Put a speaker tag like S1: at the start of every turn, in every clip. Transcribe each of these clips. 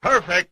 S1: Perfect.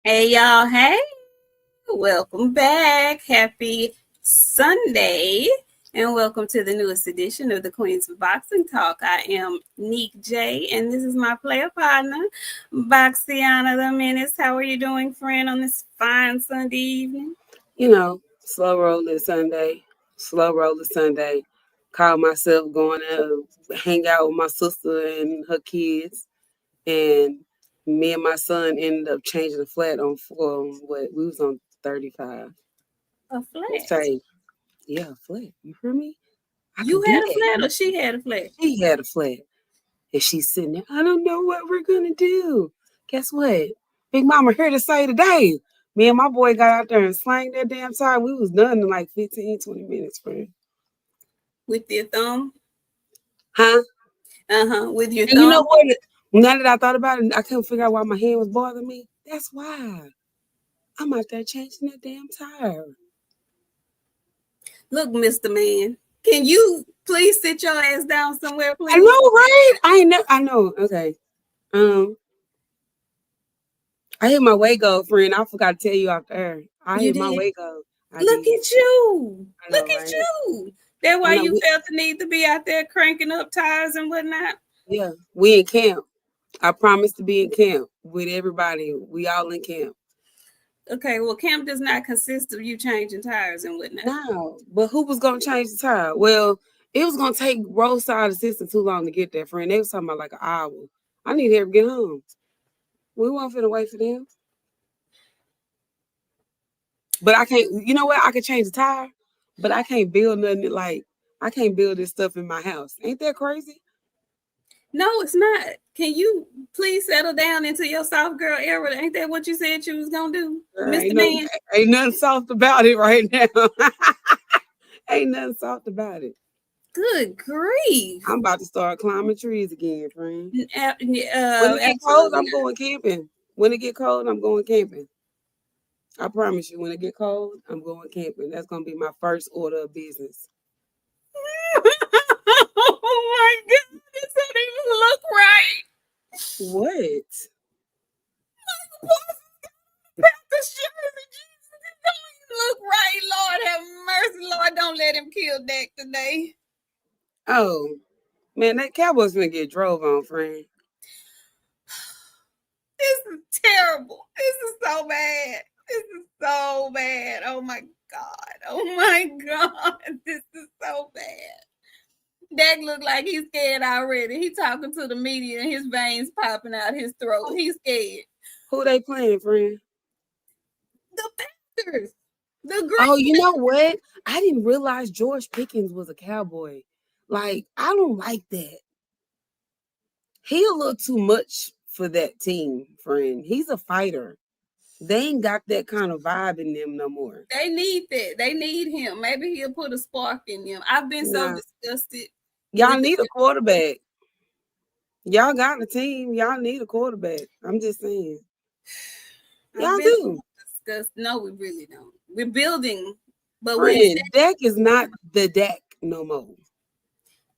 S2: Hey y'all, hey, welcome back. Happy Sunday, and welcome to the newest edition of the Queens of Boxing Talk. I am Nik-J, and this is my player partner, Boxiana the Menace. How are you doing, friend, on this fine Sunday evening?
S3: You know, slow rolling Sunday. Call myself going to hang out with my sister and her kids, and me and my son ended up changing the flat on what we was on 35.
S2: A flat.
S3: Say, yeah, a flat. You hear me?
S2: You had a flat, or she had a flat?
S3: She had a flat, and she's sitting there. I don't know what we're gonna do. Guess what? Big Mama here to say today. Me and my boy got out there and slang that damn tire. We was done in like 15, 20 minutes, friend.
S2: With your thumb?
S3: Huh?
S2: With your
S3: and
S2: thumb.
S3: You know what? Now that I thought about it, I couldn't figure out why my hand was bothering me. That's why. I'm out there changing that damn tire.
S2: Look, Mr. Man, can you please sit your ass down somewhere, please?
S3: I know, right? I know. Okay. I hit my Wago, friend. I forgot to tell you off the air. I hit my Wago.
S2: Look at you.
S3: Know,
S2: Look at you. That's why you felt the need to be out there cranking up tires and whatnot.
S3: Yeah, we in camp. I promised to be in camp with everybody. We all in camp.
S2: Okay, well, camp does not consist of you changing tires and whatnot.
S3: No, but who was going to change the tire? Well, it was going to take roadside assistance too long to get there, friend. They was talking about like an hour. I need to get home. We weren't finna wait for them. But I can't, you know what? I can change the tire, but I can't build nothing I can't build this stuff in my house. Ain't that crazy?
S2: No, it's not. Can you please settle down into your soft girl era? Ain't that what you said you was gonna do, Mr. Man?
S3: Ain't nothing soft about it right now. Ain't nothing soft about it.
S2: Good grief!
S3: I'm about to start climbing trees again, friend. When
S2: it
S3: get cold, I'm going camping. When it get cold, I'm going camping. I promise you, when it get cold, I'm going camping. That's gonna be my first order of business.
S2: Oh my God, this don't even look right.
S3: What?
S2: It don't even look right. Lord have mercy. Lord, don't let him kill Dak today.
S3: Oh, man, that Cowboys gonna get drove on, friend.
S2: This is terrible. This is so bad. This is so bad. Oh my God. Oh my God. This is so bad. Dak look like he's scared already. He talking to the media and his veins popping out his throat. He's scared.
S3: Who they playing, friend?
S2: The Packers.
S3: Oh, you know what? I didn't realize George Pickens was a Cowboy. Like, I don't like that. He a little too much for that team, friend. He's a fighter. They ain't got that kind of vibe in them no more.
S2: They need that. They need him. Maybe he'll put a spark in them. I've been so disgusted.
S3: Y'all need a quarterback. Y'all got a team. Y'all need a quarterback. I'm just saying. Y'all do.
S2: No, we really don't. We're building, but
S3: Dak is not the Dak no more.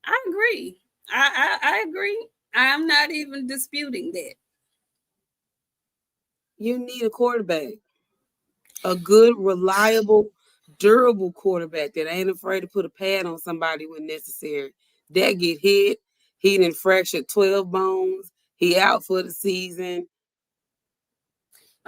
S2: I agree. I agree. I'm not even disputing that.
S3: You need a quarterback, a good, reliable, durable quarterback that ain't afraid to put a pad on somebody when necessary. That get hit. He done fractured 12 bones. He out for the season.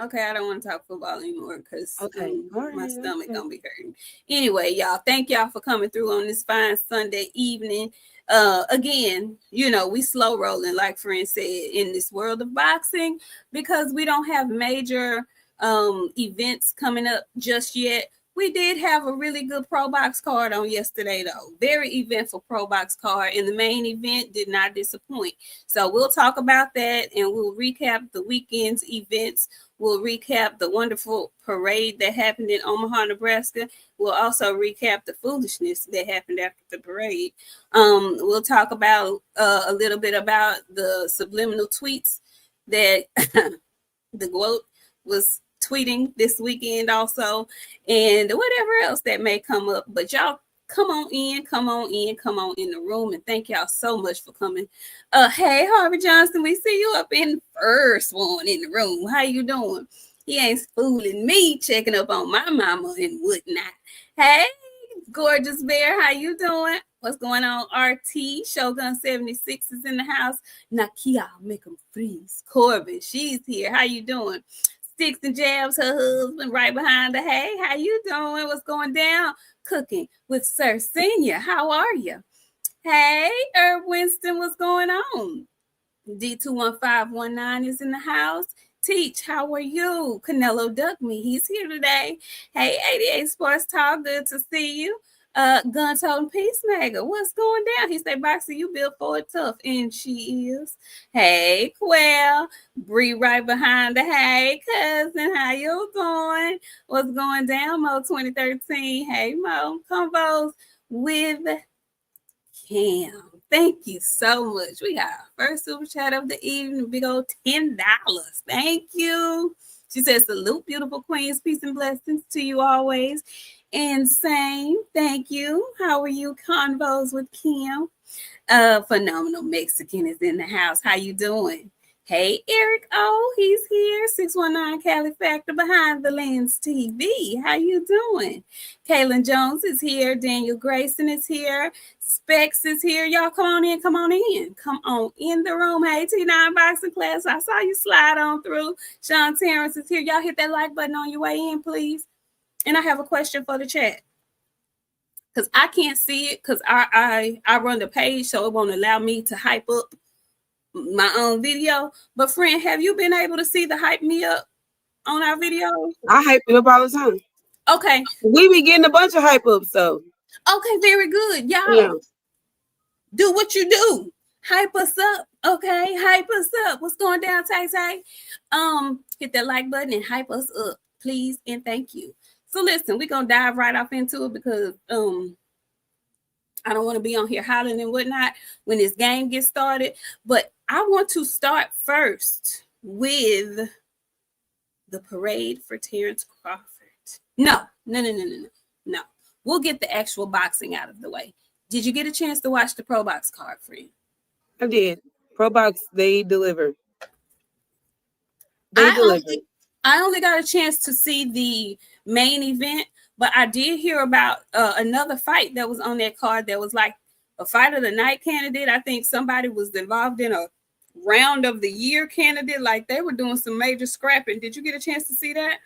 S2: Okay, I don't want to talk football anymore because
S3: Okay, all
S2: my
S3: right,
S2: stomach
S3: okay.
S2: gonna be hurting. Anyway, y'all, thank y'all for coming through on this fine Sunday evening. Again, we slow rolling, like friend said, in this world of boxing because we don't have major events coming up just yet. We did have a really good Pro Box card on yesterday, though. Very eventful Pro Box card, and the main event did not disappoint. So we'll talk about that, and we'll recap the weekend's events. We'll recap the wonderful parade that happened in Omaha, Nebraska. We'll also recap the foolishness that happened after the parade. We'll talk about a little bit about the subliminal tweets that the GOAT was tweeting this weekend also, and whatever else that may come up. But y'all come on in, come on in, come on in the room, and thank y'all so much for coming. Hey, Harvey Johnson, we see you up in the first one in the room. How you doing? He ain't fooling me, checking up on my mama and whatnot. Hey, Gorgeous Bear, how you doing? What's going on? RT Shogun 76 is in the house. Nakia, make them freeze. Corbin, she's here. How you doing? Sticks and Jabs, her husband, right behind her. Hey, how you doing? What's going down? Cooking with Sir Senior. How are you? Hey, Herb Winston, what's going on? D21519 is in the house. Teach, how are you? Canelo Duck Me, he's here today. Hey, 88 Sports Talk, good to see you. Gun Totem Peacemaker, what's going down? He said, Boxer, you built for it tough, and she is. Hey, Quell, Bree right behind the hey, cousin, how you doing? What's going down, Mo 2013? Hey, Mo, combos with Cam. Thank you so much. We got our first super chat of the evening, big old $10. Thank you. She says, salute, beautiful queens. Peace and blessings to you always. And same, thank you. How are you? Convos with Kim. Phenomenal Mexican is in the house. How you doing? Hey, Eric O, he's here. 619 Cali Factor behind the lens TV. How you doing? Kaylin Jones is here. Daniel Grayson is here. Specs is here. Y'all come on in. Come on in. Come on in the room. Hey, T9 Boxing Class. I saw you slide on through. Sean Terrence is here. Y'all hit that like button on your way in, please. And I have a question for the chat. Because I can't see it because I run the page, so it won't allow me to hype up my own video. But friend, have you been able to see the hype me up on our videos?
S3: I hype it up all the time.
S2: Okay.
S3: We be getting a bunch of hype ups, so.
S2: Okay, very good. Y'all do what you do. Hype us up. Okay, hype us up. What's going down, Tay Tay? Hit that like button and hype us up, please, and thank you. So listen, we're gonna dive right off into it because I don't want to be on here hollering and whatnot when this game gets started. But I want to start first with the parade for Terence Crawford. No. We'll get the actual boxing out of the way. Did you get a chance to watch the Pro Box card, friend?
S3: I did. Pro Box, they deliver. I
S2: only got a chance to see the main event, but I did hear about another fight that was on that card that was like a fight of the night candidate. I think somebody was involved in a round of the year candidate. Like they were doing some major scrapping. Did you get a chance to see that?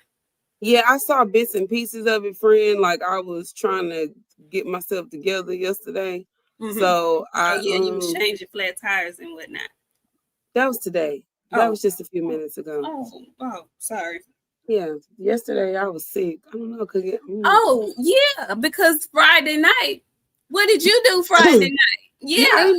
S3: Yeah, I saw bits and pieces of it, friend. Like I was trying to get myself together yesterday.
S2: Mm-hmm.
S3: So
S2: you was changing flat tires and whatnot.
S3: That was today. That was just a few minutes ago.
S2: Oh, sorry.
S3: Yeah, yesterday I was sick. I don't know.
S2: Oh, yeah, because Friday night. What did you do Friday night? Yeah.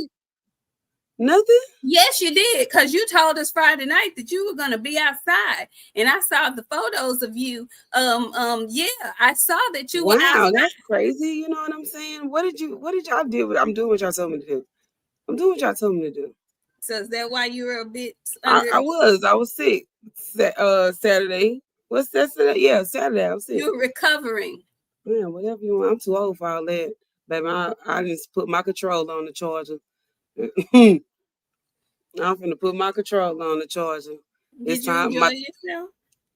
S3: Nothing?
S2: Yes, you did, because you told us Friday night that you were going to be outside, and I saw the photos of you. Yeah, I saw that you were outside.
S3: Wow, that's crazy. You know what I'm saying? What did y'all do? I'm doing what y'all told me to do. I'm doing what y'all told me to do.
S2: So is that why you were a bit
S3: under? I was sick. Saturday. What's that? Yeah, Saturday. I was sick.
S2: You were recovering.
S3: Yeah, whatever you want. I'm too old for all that. Baby, I just put my control on the charger. I'm finna put my control on the charger.
S2: Did you enjoy yourself?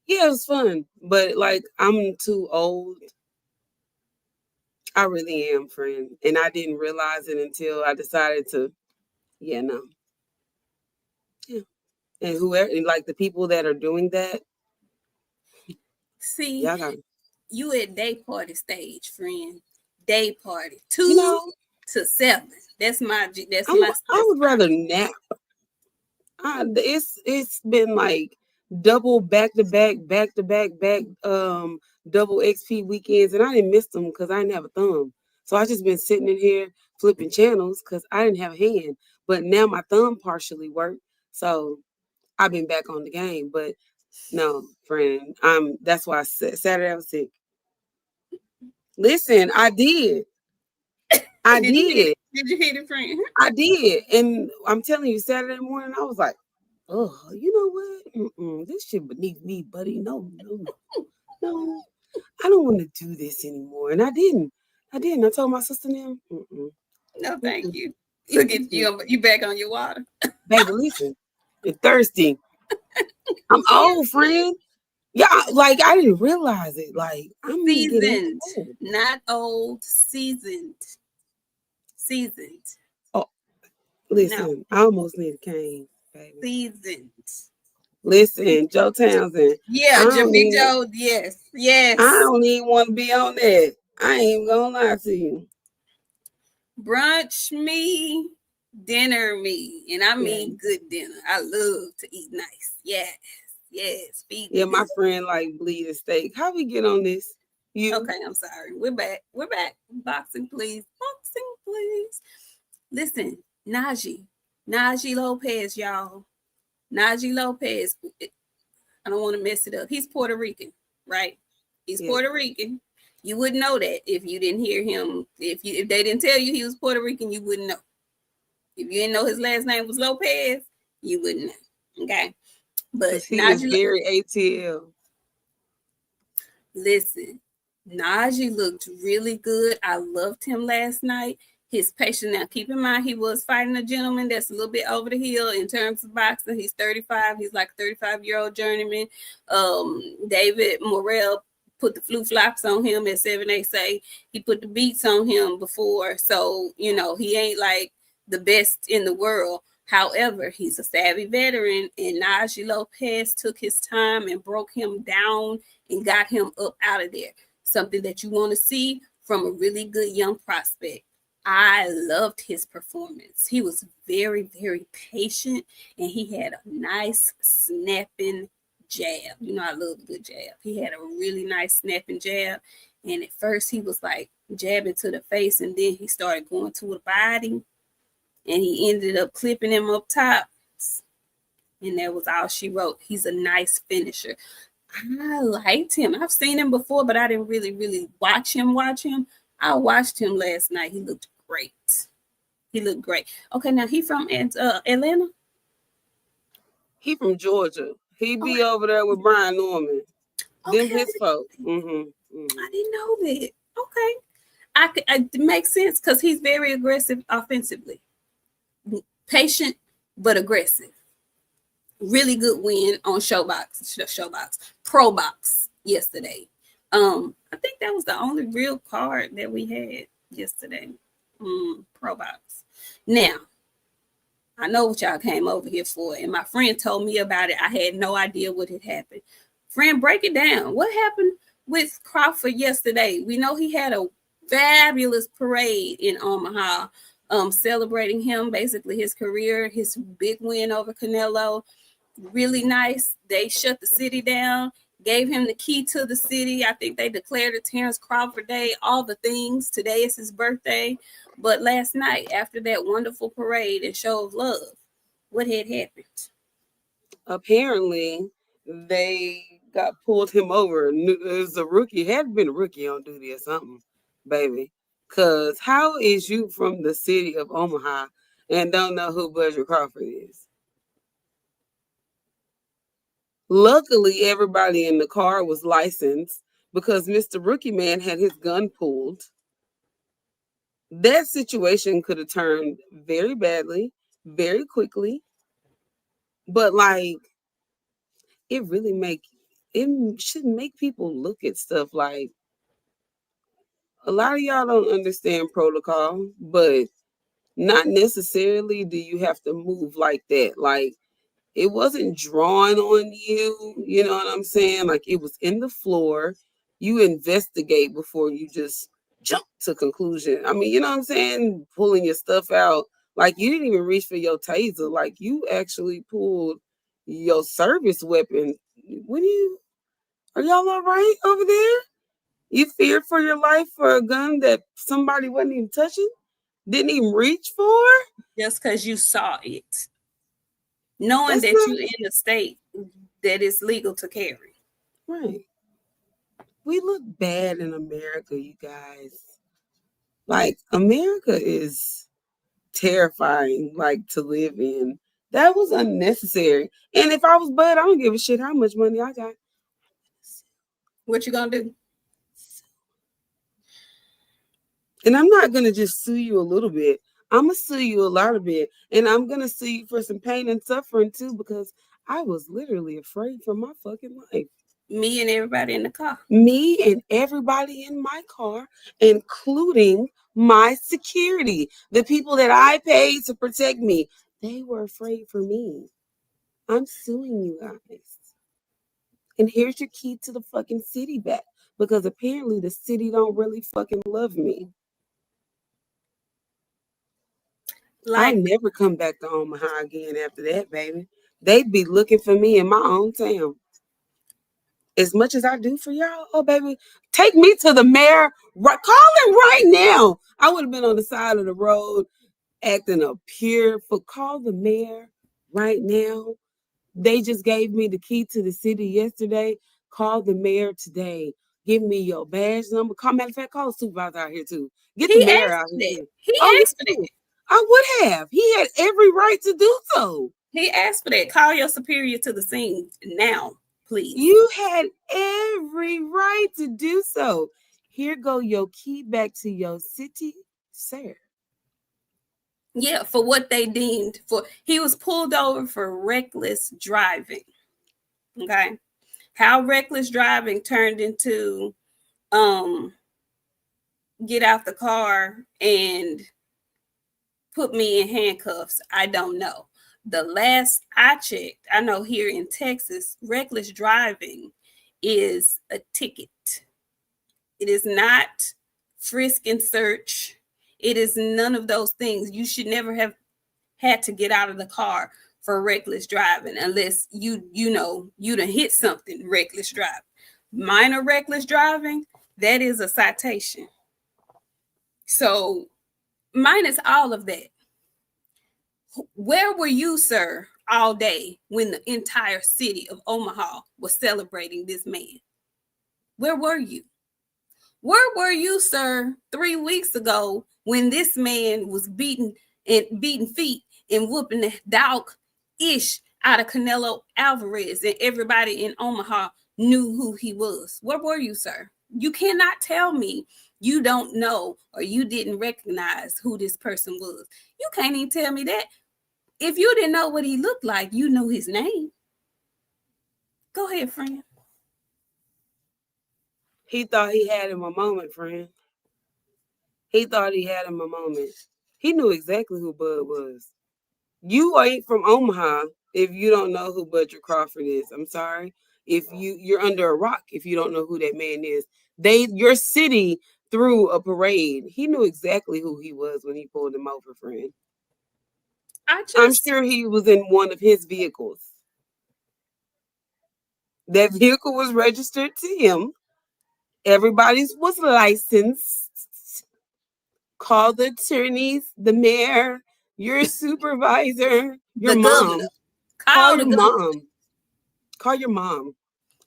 S3: Yeah, it was fun, but like I'm too old. I really am, friend, and I didn't realize it until I decided to. Yeah, no, yeah, and whoever, and like the people that are doing that,
S2: See,
S3: y'all got,
S2: you at day party stage, friend. Day party,
S3: you
S2: 2
S3: know,
S2: to 7. That's my that's
S3: I'm.
S2: my
S3: I
S2: that's
S3: would
S2: my
S3: rather nap. It's been like double back to back double XP weekends, and I didn't miss them because I didn't have a thumb. So I just been sitting in here flipping channels because I didn't have a hand. But now my thumb partially worked, so I've been back on the game. But no, friend, that's why Saturday I was sick. Listen, I
S2: Did you hit it?
S3: did,
S2: Did you hit it, friend?
S3: I did, and I'm telling you, Saturday morning I was like, oh, you know what? This shit beneath me, buddy. No, no, no, no. I don't want to do this anymore. And I didn't. I didn't. I told my sister now,
S2: No, thank
S3: mm-mm,
S2: you. Look at
S3: mm-mm.
S2: you. You back on your water.
S3: Baby, listen. You're thirsty. I'm
S2: Yeah.
S3: old, friend. Yeah, like I didn't realize it. Like I'm getting
S2: Seasoned,
S3: old.
S2: not old. Seasoned, seasoned.
S3: Oh,
S2: No,
S3: listen, I almost need a cane, baby.
S2: seasoned.
S3: Listen, Joe Townsend,
S2: Yeah,
S3: I don't
S2: Big
S3: even
S2: Joe. Yes,
S3: I
S2: yes.
S3: don't even want to be on that. I ain't even gonna lie to you.
S2: Brunch me, dinner me, and I
S3: Yeah.
S2: mean good dinner. I love to eat nice. Yes, yes. Feed
S3: Yeah,
S2: me
S3: my
S2: good.
S3: friend like bleeding steak. How we get on this? You?
S2: Okay, I'm sorry. We're back. We're back. Boxing, please. Boxing, please. Listen, Najee Lopez, y'all. Najee Lopez. I don't want to mess it up. He's Puerto Rican, right? He's
S3: Yeah.
S2: Puerto Rican. You wouldn't know that if you didn't hear him. If they didn't tell you he was Puerto Rican, you wouldn't know. If you didn't know his last name was Lopez, you wouldn't know. Okay. But
S3: Cause he is
S2: Najee,
S3: very ATL.
S2: listen, Najee looked really good. I loved him last night. His patient, now keep in mind, he was fighting a gentleman that's a little bit over the hill in terms of boxing. He's 35. He's like a 35-year-old journeyman. David Morrell put the flu flops on him, as 7A say. He put the beats on him before. So, he ain't like the best in the world. However, he's a savvy veteran, and Najee Lopez took his time and broke him down and got him up out of there. Something that you want to see from a really good young prospect. I loved his performance. He was very, very patient, and he had a nice snapping jab. I love a good jab. He had a really nice snapping jab. And at first, he was like jabbing to the face, and then he started going to the body, and he ended up clipping him up top. And that was all she wrote. He's a nice finisher. I liked him. I've seen him before, but I didn't really, really watch him. I watched him last night. He looked great. He looked great. Okay, now he from Atlanta.
S3: He from Georgia. He
S2: Oh,
S3: be over there with Brian Norman. Them
S2: okay.
S3: his folk.
S2: I didn't know that. Okay, it makes sense because he's very aggressive offensively, patient but aggressive. Really good win on Showbox Pro Box yesterday. I think that was the only real card that we had yesterday. Pro Box. Now, I know what y'all came over here for, and my friend told me about it. I had no idea what had happened. Friend, break it down. What happened with Crawford yesterday? We know he had a fabulous parade in Omaha, celebrating him, basically his career, his big win over Canelo. Really nice. They shut the city down, gave him the key to the city. I think they declared it Terence Crawford Day, all the things. Today is his birthday. But last night, after that wonderful parade and show of love, what had happened?
S3: Apparently, they got pulled him over. It was a rookie. Had been a rookie on duty or something, baby. Cause how is you from the city of Omaha and don't know who Budget Crawford is? Luckily, everybody in the car was licensed because Mr. Rookie Man had his gun pulled. That situation could have turned very badly, very quickly. But like it really make it should make people look at stuff like, a lot of y'all don't understand protocol, but not necessarily do you have to move like that. Like, it wasn't drawn on you, you know what I'm saying? Like, it was in the floor. You investigate before you just jump to conclusion. I mean, you know what I'm saying? Pulling your stuff out. Like, you didn't even reach for your taser. Like, you actually pulled your service weapon. Are y'all all right over there? You feared for your life for a gun that somebody wasn't even touching? Didn't even reach for?
S2: Just because you saw it, knowing
S3: That's
S2: that
S3: not
S2: you're in a state that it's legal to carry.
S3: right. We look bad in America, you guys. Like, America is terrifying, like, to live in. That was unnecessary. And if I was Bud, I don't give a shit how much money I got.
S2: What you gonna do?
S3: And I'm not gonna just sue you a little bit. I'm gonna sue you a lot of bit. And I'm gonna sue you for some pain and suffering too, because I was literally afraid for my fucking life.
S2: Me and everybody in the car.
S3: Me and everybody in my car, including my security, the people that I paid to protect me, they were afraid for me. I'm suing you guys. And here's your key to the fucking city back, because apparently the city don't really fucking love me.
S2: Like,
S3: I'll never come back to Omaha again after that, baby. They'd be looking for me in my own town. As much as I do for y'all, oh baby, take me to the mayor. Call him right now. I would have been on the side of the road acting a pure for call the mayor right now. They just gave me the key to the city yesterday. Call the mayor today. Give me your badge number. Matter of fact, call the supervisor out here too. Get the
S2: he
S3: mayor
S2: asked
S3: out
S2: for
S3: here
S2: that.
S3: too.
S2: He
S3: Oh,
S2: asked for
S3: yeah.
S2: that.
S3: I would have. He had every right to do so.
S2: He asked for that. Call your superior to the scene now, please.
S3: You had every right to do so. Here go your key back to your city, sir.
S2: Yeah, for what they deemed for. He was pulled over for reckless driving. Okay. How reckless driving turned into get out the car and put me in handcuffs, I don't know. The last I checked, I know here in Texas, reckless driving is a ticket. It is not frisk and search. It is none of those things. You should never have had to get out of the car for reckless driving unless you done hit something reckless driving. Minor reckless driving, that is a citation. So minus all of that. Where were you, sir, all day when the entire city of Omaha was celebrating this man? Where were you? Where were you, sir, 3 weeks ago when this man was beating feet and whooping the dog ish out of Canelo Alvarez, and everybody in Omaha knew who he was? Where were you, sir? You cannot tell me you don't know or you didn't recognize who this person was. You can't even tell me that. If you didn't know what he looked like, you knew his name. Go ahead, friend.
S3: He thought he had him a moment, friend. He thought he had him a moment. He knew exactly who Bud was. You ain't from Omaha if you don't know who Bud Crawford is. I'm sorry. If you're under a rock if you don't know who that man is. Your city threw a parade. He knew exactly who he was when he pulled him over, friend. I'm sure he was in one of his vehicles. That vehicle was registered to him. Everybody's was licensed. Call the attorneys, the mayor, your supervisor, your mom. Call your mom. Call your mom.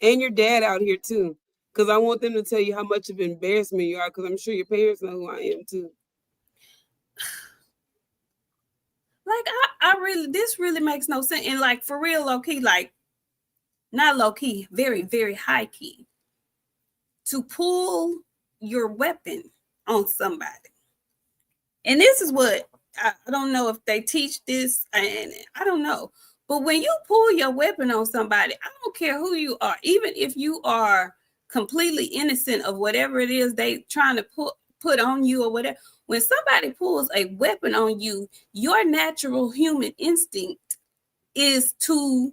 S3: And your dad out here too. Because I want them to tell you how much of embarrassment you are, because I'm sure your parents know who I am too.
S2: Like, I really, this really makes no sense. And like, for real, low key, like, not low key, very, very high key. To pull your weapon on somebody. And this is what, I don't know if they teach this, and I don't know. But when you pull your weapon on somebody, I don't care who you are, even if you are completely innocent of whatever it is they trying to put on you or whatever. When somebody pulls a weapon on you, your natural human instinct is to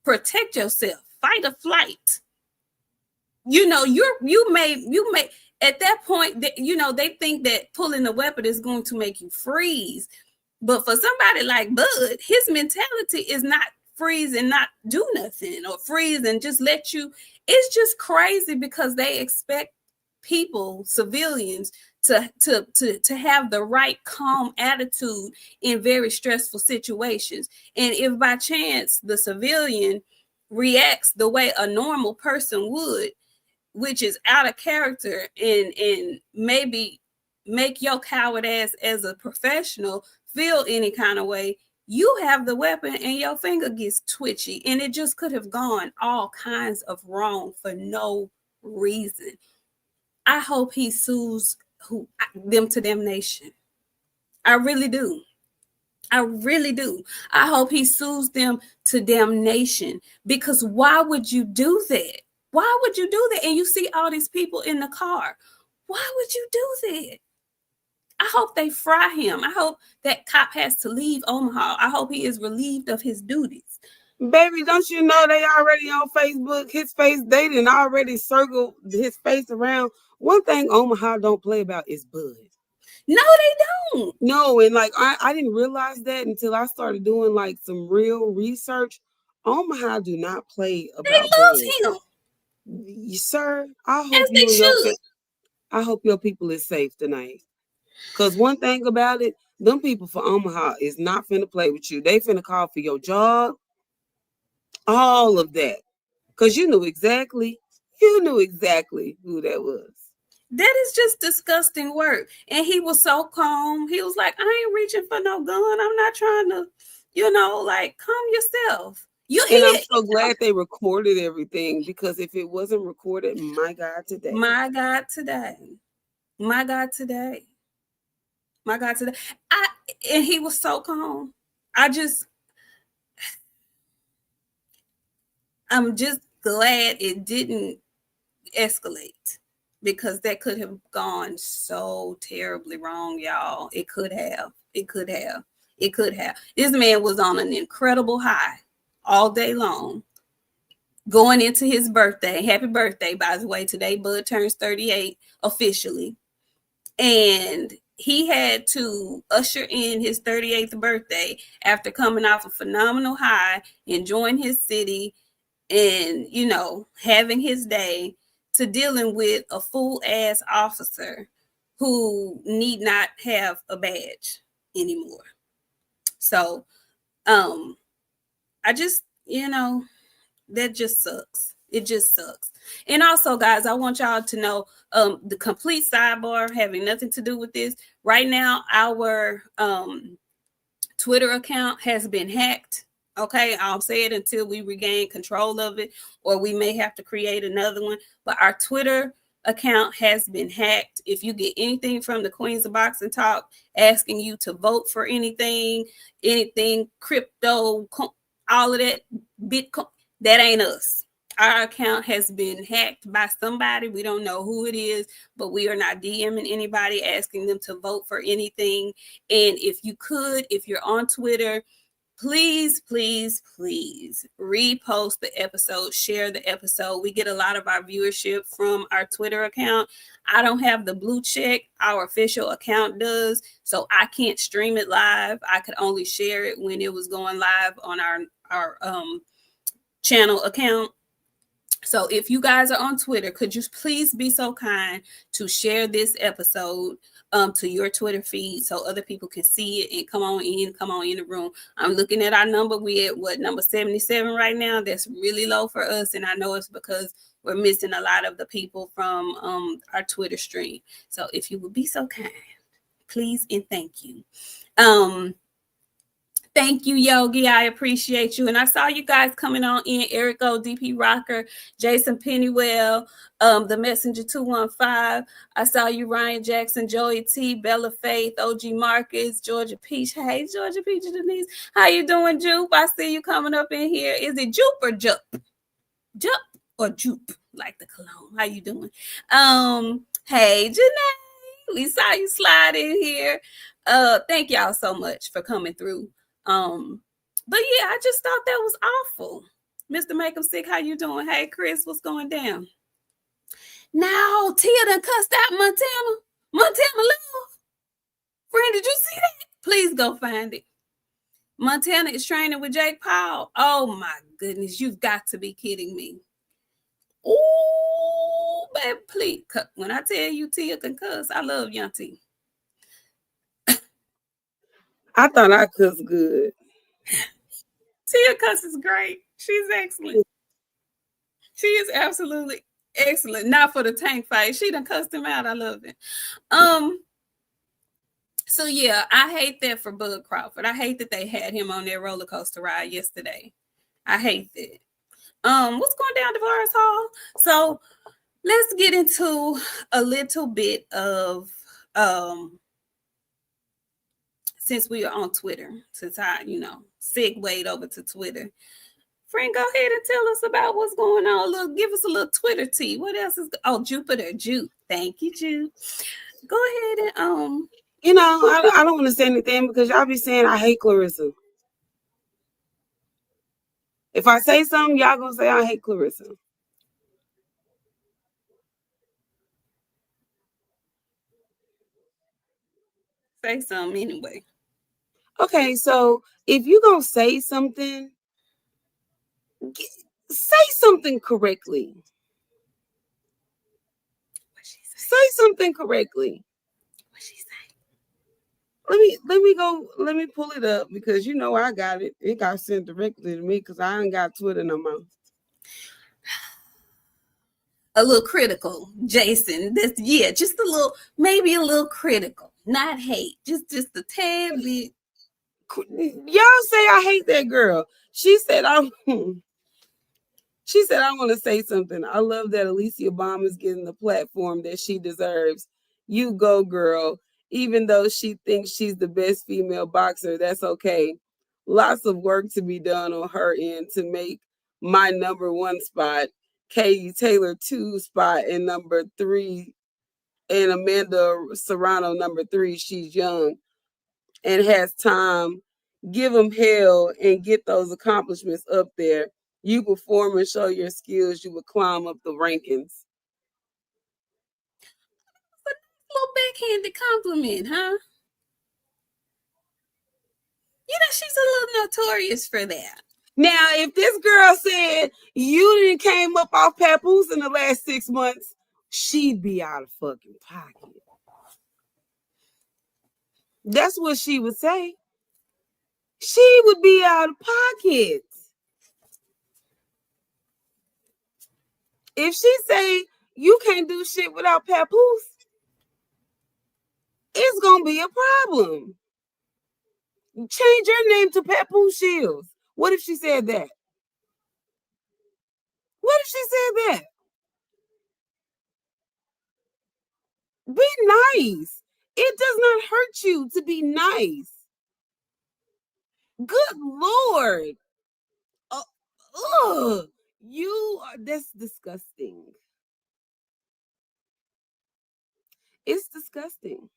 S2: protect yourself, fight or flight. You know, you may at that point that, you know, they think that pulling a weapon is going to make you freeze. But for somebody like Bud, his mentality is not freeze and not do nothing, or freeze and just let you. It's just crazy because they expect people, civilians, to have the right calm attitude in very stressful situations. And if by chance the civilian reacts the way a normal person would, which is out of character, and maybe make your coward ass as a professional feel any kind of way, you have the weapon and your finger gets twitchy, and it just could have gone all kinds of wrong for no reason. I hope he sues them to damnation. I really do. I really do. I hope he sues them to damnation, because why would you do that? Why would you do that? And you see all these people in the car. Why would you do that? I hope they fry him. I hope that cop has to leave Omaha. I hope he is relieved of his duties.
S3: Baby, don't you know they already on Facebook? His face, they didn't already circle his face around. One thing Omaha don't play about is Bud.
S2: No, they don't.
S3: No, and like I didn't realize that until I started doing like some real research. Omaha do not play about
S2: They love
S3: Bud.
S2: him.
S3: Sir, I hope
S2: As they
S3: you and
S2: should.
S3: I hope your people is safe tonight. Cause one thing about it, them people for Omaha is not finna play with you. They finna call for your job, all of that. Cause you knew exactly who that was.
S2: That is just disgusting work. And he was so calm. He was like, I ain't reaching for no gun. I'm not trying to, like, calm yourself.
S3: And I'm so glad they recorded everything, because if it wasn't recorded, my God, today.
S2: My God, today. My God, today. My God, today. And he was so calm. I'm just glad it didn't escalate, because that could have gone so terribly wrong, y'all. It could have. This man was on an incredible high all day long, going into his birthday. Happy birthday, by the way. Today, Bud turns 38 officially. And he had to usher in his 38th birthday after coming off a phenomenal high, enjoying his city, and, having his day, to dealing with a fool-ass officer who need not have a badge anymore. So, I just, that just sucks. It just sucks. And also, guys, I want y'all to know, the complete sidebar, having nothing to do with this. Right now, our Twitter account has been hacked. Okay, I'll say it until we regain control of it, or we may have to create another one. But our Twitter account has been hacked. If you get anything from the Queens of Boxing Talk asking you to vote for anything crypto, all of that, Bitcoin, that ain't us. Our account has been hacked by somebody. We don't know who it is, but we are not DMing anybody asking them to vote for anything. And if you're on Twitter, please, please, please repost the episode, share the episode. We get a lot of our viewership from our Twitter account. I don't have the blue check. Our official account does, so I can't stream it live. I could only share it when it was going live on our channel account. So if you guys are on Twitter, could you please be so kind to share this episode to your Twitter feed so other people can see it and come on in the room. I'm looking at our number. We at number 77 right now. That's really low for us, and I know it's because we're missing a lot of the people from our Twitter stream. So if you would be so kind, please and thank you. Thank you, Yogi. I appreciate you. And I saw you guys coming on in. Eric O, DP Rocker, Jason Pennywell, The Messenger 215. I saw you, Ryan Jackson, Joey T, Bella Faith, OG Marcus, Georgia Peach. Hey, Georgia Peach Denise. How you doing, Jupe? I see you coming up in here. Is it Jupe or Jup? Jup or Jupe? Like the cologne. How you doing? Hey, Janae. We saw you slide in here. Thank y'all so much for coming through. But yeah, I just thought that was awful. Mr. Make 'em Sick, how you doing? Hey, Chris, what's going down? Now, Tia done cussed out Montana. Montana love. Friend, did you see that? Please go find it. Montana is training with Jake Paul. Oh my goodness, you've got to be kidding me. Oh, baby, please. When I tell you Tia can cuss, I love young T.
S3: I thought I cussed good.
S2: Tia cuss is great. She's excellent. She is absolutely excellent. Not for the tank fight. She done cussed him out. I love it. So yeah, I hate that for Bud Crawford. I hate that they had him on their roller coaster ride yesterday. I hate that. What's going down, DeVaris Hall? So let's get into a little bit of since we are on Twitter, since I, segued over to Twitter. Frank, go ahead and tell us about what's going on. Give us a little Twitter tea. What else is? Jupiter, Jupe. Thank you, Jupe. Go ahead and
S3: I don't want to say anything because y'all be saying I hate Clarissa. If I say something, y'all gonna say I hate Clarissa.
S2: Say something anyway.
S3: Okay, so if you gonna say something, say something correctly. Say something correctly.
S2: What she say?
S3: Let me pull it up because I got it. It got sent directly to me because I ain't got Twitter no more.
S2: A little critical, Jason. Just a little, maybe a little critical, not hate, just a tad bit.
S3: Y'all say I hate that girl. She said I want to say something. I love that Alicia Baum is getting the platform that she deserves. You go, girl. Even though she thinks she's the best female boxer, that's okay. Lots of work to be done on her end to make my number 1 spot, Katie Taylor 2 spot, and number 3, and Amanda Serrano number 3. She's young and has time. Give them hell and get those accomplishments up there. You perform and show your skills, you will climb up the rankings.
S2: A little backhanded compliment, huh? She's a little notorious for that.
S3: Now, if this girl said you didn't came up off Papoose in the last 6 months, she'd be out of fucking pocket. That's what she would say. She would be out of pocket. If she say you can't do shit without Papoose, it's gonna be a problem. Change your name to Papoose Shields. What if she said that? What if she said that? Be nice. It does not hurt you to be nice. Good Lord. That's disgusting. It's disgusting.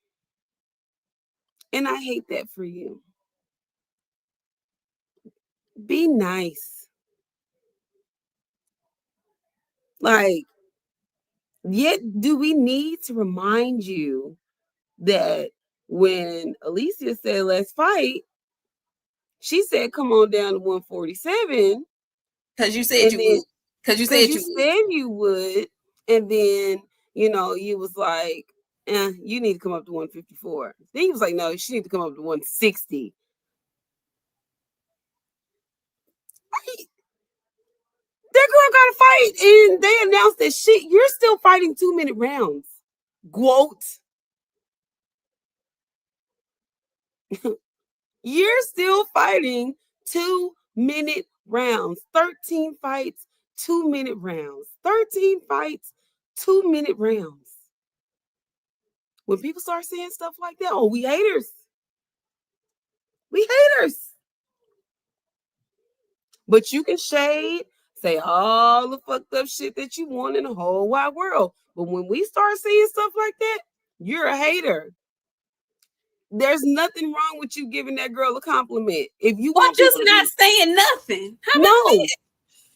S3: And I hate that for you. Be nice. Like, yet do we need to remind you that when Alicia said, let's fight, she said, come on down to 147.
S2: Because you said you would. Because you said
S3: you would. And then, you was like, you need to come up to 154. Then he was like, no, she need to come up to 160. That girl got to fight, and they announced that you're still fighting 2-minute rounds. Quote. You're still fighting 2-minute rounds. 13 fights, 2-minute rounds. 13 fights, 2-minute rounds. When people start saying stuff like that, oh, we haters. We haters. But you can shade, say all the fucked up shit that you want in the whole wide world. But when we start saying stuff like that, you're a hater. There's nothing wrong with you giving that girl a compliment. If you want
S2: just
S3: people to
S2: not
S3: be
S2: saying nothing. How about
S3: no,
S2: that?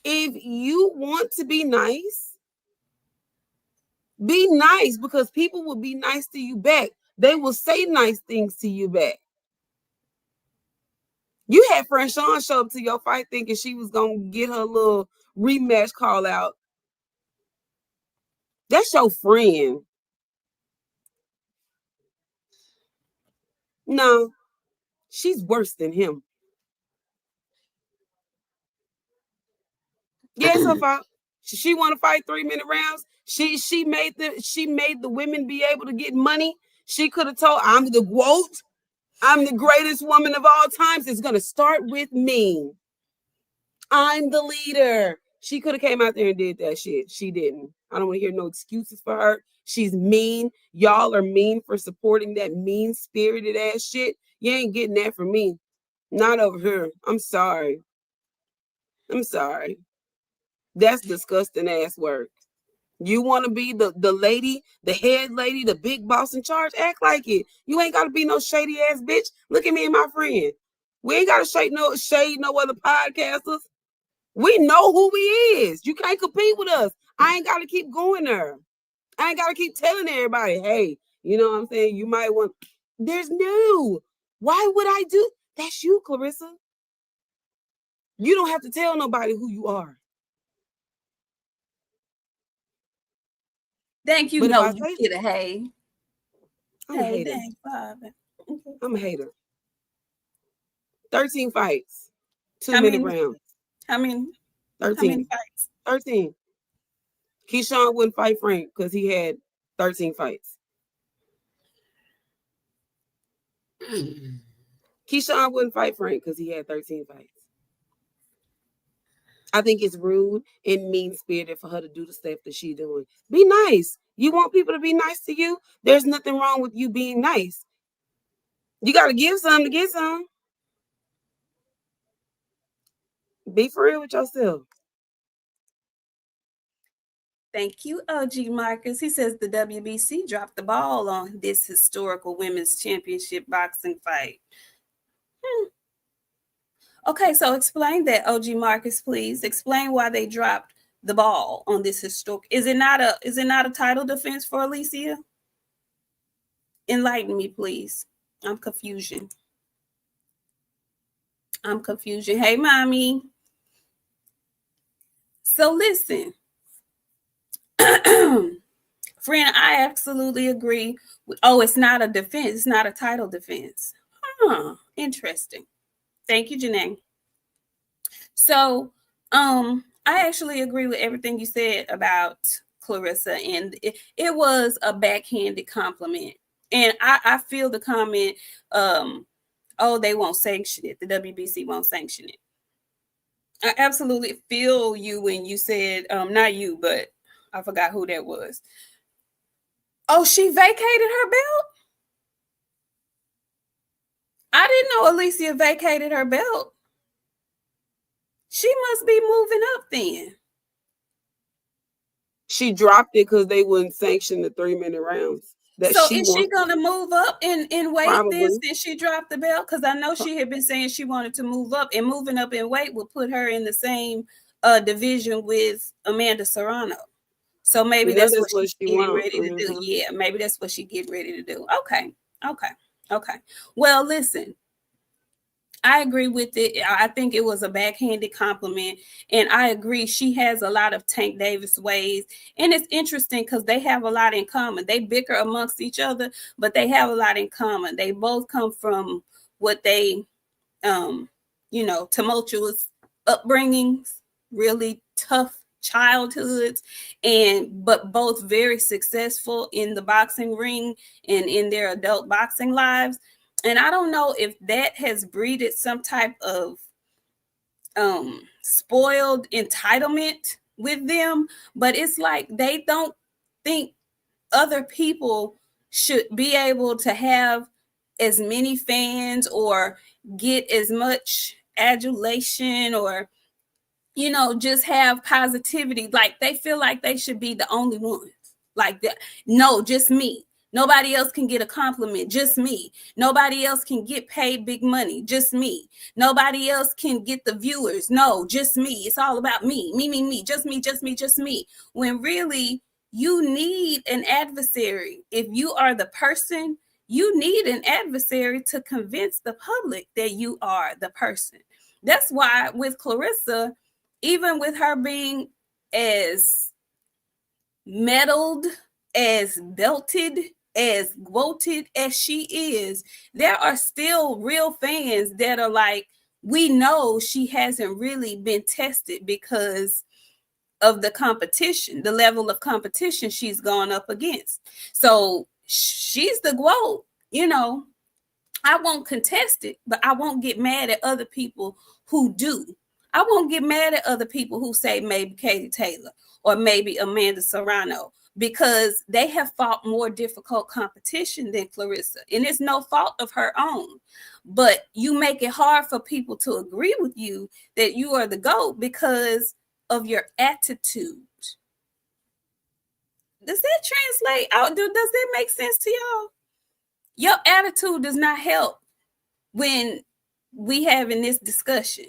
S3: if you want to be nice, be nice because people will be nice to you back. They will say nice things to you back. You had friend Sean show up to your fight thinking she was gonna get her little rematch call out. That's your friend. No, she's worse than him. Yeah, it's her fault. She want to fight 3-minute rounds. She made the women be able to get money. She could have told, I'm the GOAT. I'm the greatest woman of all times. It's gonna start with me. I'm the leader. She could have came out there and did that shit. She didn't. I don't want to hear no excuses for her. She's mean. Y'all are mean for supporting that mean-spirited ass shit. You ain't getting that from me. Not over here. I'm sorry. I'm sorry. That's disgusting ass work. You want to be the lady, the head lady, the big boss in charge? Act like it. You ain't got to be no shady ass bitch. Look at me and my friend. We ain't got to shade no other podcasters. We know who he is. You can't compete with us. I ain't got to keep going there. I ain't got to keep telling everybody, hey, you know what I'm saying? You might want. There's no. Why would I do? That's you, Clarissa. You don't have to tell nobody who you are.
S2: Thank you.
S3: But
S2: No, you get a hey.
S3: I'm a hater.
S2: Thanks, Bobby. Okay.
S3: I'm a hater. 13 fights. 2-minute rounds.
S2: How many?
S3: 13.
S2: How many fights?
S3: 13. Keyshawn wouldn't fight Frank because he had 13 fights. Keyshawn wouldn't fight Frank because he had 13 fights. I think it's rude and mean-spirited for her to do the stuff that she's doing. Be nice. You want people to be nice to you? There's nothing wrong with you being nice. You got to give some to get some. Be for real with yourself.
S2: Thank you, OG Marcus. He says the WBC dropped the ball on this historical women's championship boxing fight. Okay, so explain that, OG Marcus, please. Explain why they dropped the ball on this historic. Is it not a title defense for Alicia? Enlighten me, please. I'm confusion. Hey, mommy. So listen. Friend, I absolutely agree. It's not a defense. It's not a title defense. Interesting. Thank you, Janae. So, I actually agree with everything you said about Clarissa, and it was a backhanded compliment. And I feel the comment, oh, they won't sanction it. The WBC won't sanction it. I absolutely feel you when you said, not you, but I forgot who that was. Oh, she vacated her belt? I didn't know Alicia vacated her belt. She must be moving up then.
S3: She dropped it because they wouldn't sanction the 3-minute rounds.
S2: So is she going to move up in weight then since she dropped the belt? Because I know she had been saying she wanted to move up, and moving up in weight would put her in the same division with Amanda Serrano. So maybe that's what she's getting ready to do. Yeah, maybe that's what she's getting ready to do. Okay. Well, listen, I agree with it. I think it was a backhanded compliment. And I agree, she has a lot of Tank Davis ways. And it's interesting because they have a lot in common. They bicker amongst each other, but they have a lot in common. They both come from what they, tumultuous upbringings, really tough childhoods, but both very successful in the boxing ring and in their adult boxing lives. And I don't know if that has breeded some type of spoiled entitlement with them, but it's like they don't think other people should be able to have as many fans or get as much adulation or just have positivity. Like they feel like they should be the only ones. Like that. No, just me. Nobody else can get a compliment, just me. Nobody else can get paid big money, just me. Nobody else can get the viewers. No, just me. It's all about me. Me, just me, just me, just me. When really you need an adversary. If you are the person, you need an adversary to convince the public that you are the person. That's why with Clarissa, even with her being as meddled, as belted, as quoted as she is, there are still real fans that are like, we know she hasn't really been tested because of the competition, the level of competition she's gone up against. So she's the quote, I won't contest it, but I won't get mad at other people who do. I won't get mad at other people who say maybe Katie Taylor or maybe Amanda Serrano because they have fought more difficult competition than Clarissa. And it's no fault of her own. But you make it hard for people to agree with you that you are the GOAT because of your attitude. Does that translate out? Does that make sense to y'all? Your attitude does not help when we having this discussion.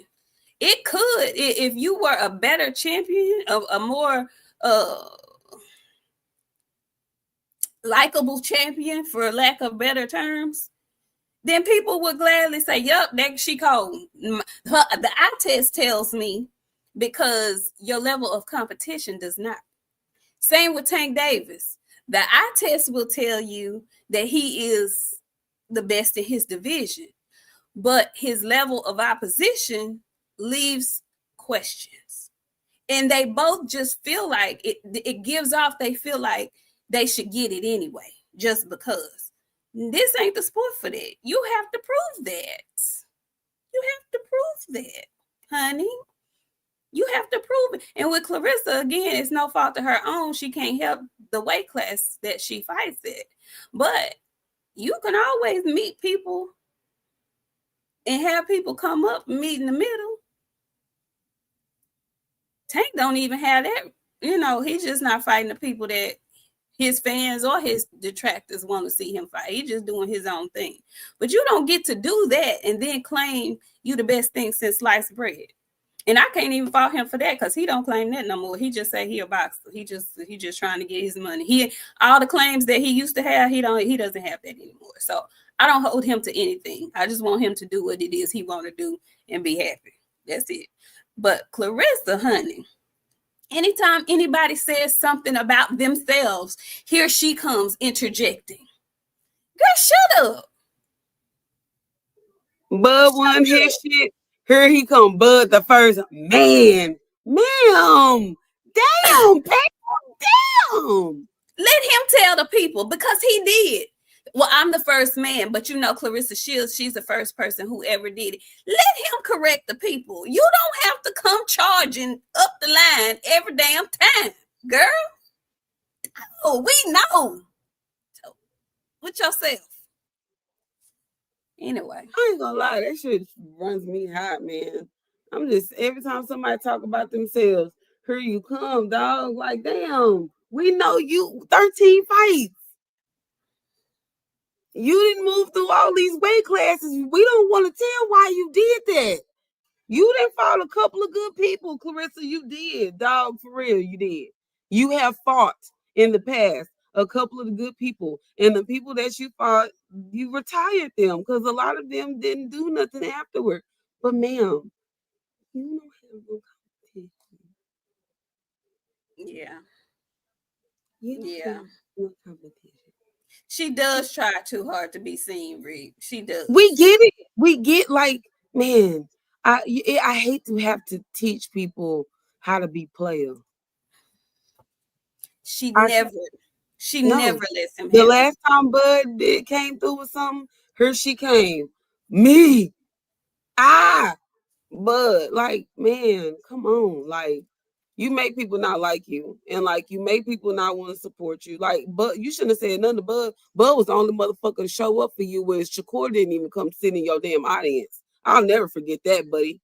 S2: It could, if you were a better champion, a more likable champion, for lack of better terms, then people would gladly say, yup, that she cold. The eye test tells me, because your level of competition does not. Same with Tank Davis. The eye test will tell you that he is the best in his division, but his level of opposition leaves questions. And they both just feel like it gives off, they feel like they should get it anyway, just because. This ain't the sport for that. You have to prove that. You have to prove that, honey. You have to prove it. And with Clarissa, again, it's no fault of her own. She can't help the weight class that she fights at. But you can always meet people and have people come up and meet in the middle. Tank don't even have that. He's just not fighting the people that his fans or his detractors want to see him fight. He's just doing his own thing. But you don't get to do that and then claim you the best thing since sliced bread. And I can't even fault him for that because he don't claim that no more. He just say he a boxer. He just trying to get his money. All the claims that he used to have, he doesn't have that anymore. So I don't hold him to anything. I just want him to do what it is he want to do and be happy. That's it. But Clarissa, honey, anytime anybody says something about themselves, here she comes interjecting. Girl, shut up.
S3: Bud won his shit. Here he come, Bud the first. Man, ma'am. Damn, damn.
S2: Let him tell the people, because he did. Well, I'm the first man, but Clarissa Shields, she's the first person who ever did it. Let him correct the people. You don't have to come charging up the line every damn time, girl. Oh, we know. So, with yourself. Anyway.
S3: I ain't gonna lie, that shit runs me hot, man. I'm just, every time somebody talk about themselves, here you come, dog. Like, damn, we know you 13 fights. You didn't move through all these weight classes. We don't want to tell why you did that. You didn't fought a couple of good people, Clarissa. You did, dog, for real, you did. You have fought in the past a couple of the good people, and the people that you fought, you retired them because a lot of them didn't do nothing afterward. But ma'am, you don't have no competition.
S2: Yeah.
S3: You don't have no competition.
S2: She does try too hard to be seen, Reed. She does.
S3: We get it. We get, like, man, I hate to have to teach people how to be player.
S2: She never lets him.
S3: The last time Bud came through with something, Here she came. Me. Ah. But like, man, come on. Like, you make people not like you, and like you make people not want to support you. Like, but you shouldn't have said nothing to Bud. Bud was the only motherfucker to show up for you, whereas Shakur didn't even come sit in your damn audience. I'll never forget that, buddy.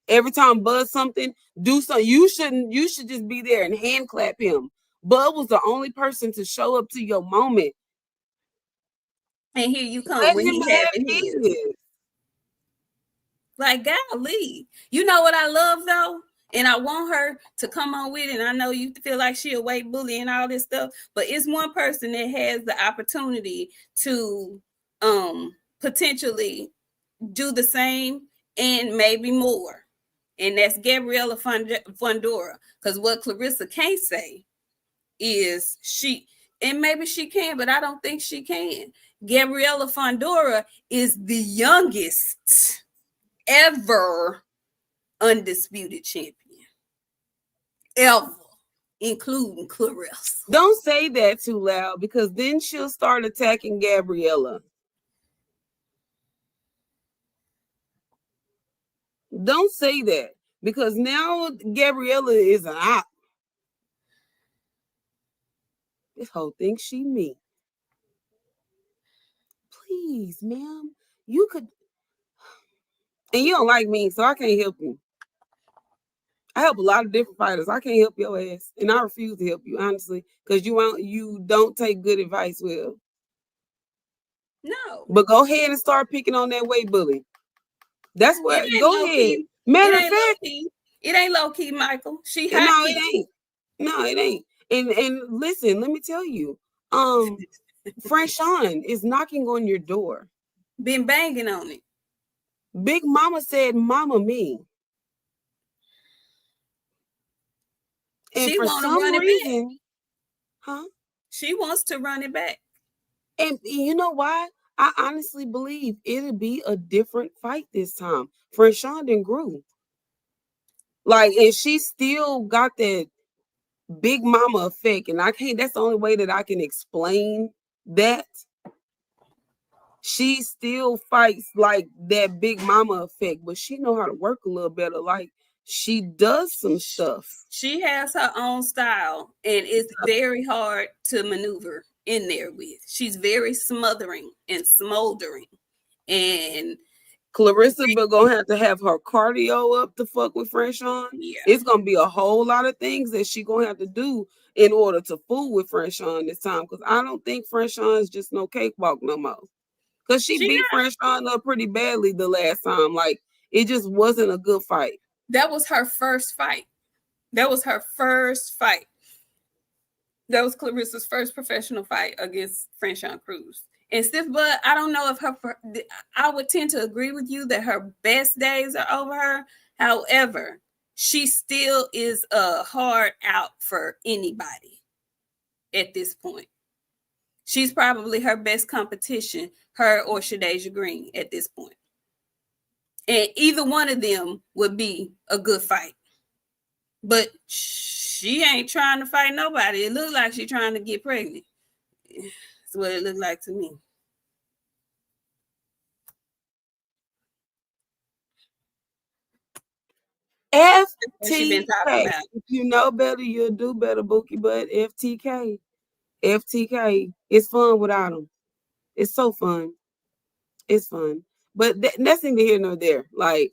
S3: Every time Bud something, do something. You should just be there and hand clap him. Bud was the only person to show up to your moment.
S2: And here you come
S3: Let
S2: when
S3: him
S2: he
S3: have
S2: having his.
S3: his.
S2: Like, golly. You know what I love, though? And I want her to come on with it. And I know you feel like she a white bully and all this stuff, but it's one person that has the opportunity to potentially do the same and maybe more. And that's Gabriella Fundora. Because what Clarissa can't say is and maybe she can, but I don't think she can. Gabriella Fundora is the youngest ever undisputed champion. Ever. Including Clarissa.
S3: Don't say that too loud, because then she'll start attacking Gabriella. Don't say that, because now Gabriella is an op. This whole thing she me. Please, ma'am, you could. And you don't like me, so I can't help you. I help a lot of different fighters. I can't help your ass, and I refuse to help you, honestly, because you don't take good advice well.
S2: No.
S3: But go ahead and start picking on that weight bully. That's what. Go ahead. Matter of fact,
S2: it ain't low key, Michael. She high
S3: no,
S2: key.
S3: it ain't. No, it ain't. And listen, let me tell you, Franchon is knocking on your door.
S2: Been banging on it.
S3: Big Mama said, "Mama me." And
S2: she
S3: for some reason, huh?
S2: She wants to run it back.
S3: And you know why? I honestly believe it'll be a different fight this time. Franchon done grew. Like, and she still got that Big Mama effect. And I can't, that's the only way that I can explain that. She still fights like that Big Mama effect, but she know how to work a little better. Like, she does some stuff.
S2: She has her own style, and it's very hard to maneuver in there with. She's very smothering and smoldering. And
S3: Clarissa but gonna have her cardio up to fuck with Franchon.
S2: Yeah.
S3: It's gonna be a whole lot of things that she gonna have to do in order to fool with Franchon this time. Because I don't think Franchon is just no cakewalk no more. Because she beat Franchon up pretty badly the last time. Like, it just wasn't a good fight.
S2: That was her first fight. That was Clarissa's first professional fight against Franchon Cruz. And Stiff Bud, I don't know if I would tend to agree with you that her best days are over her. However, she still is a hard out for anybody at this point. She's probably her best competition, her or Shadeja Green at this point. And either one of them would be a good fight. But she ain't trying to fight nobody. It looks like she's trying to get pregnant. That's what it looked like to me.
S3: FTK. If you know better, you'll do better, Bookie. But FTK. It's fun without them. It's so fun. It's fun. But that's neither here nor there. Like,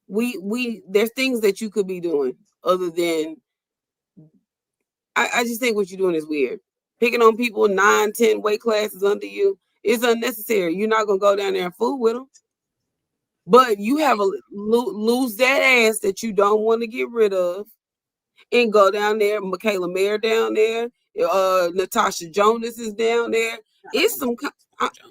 S3: there's things that you could be doing other than. I just think what you're doing is weird. Picking on people 9, 10 weight classes under you is unnecessary. You're not gonna go down there and fool with them. But you have a lose that ass that you don't want to get rid of, and go down there. Michaela Mayer down there. Natasha Jonas is down there. It's some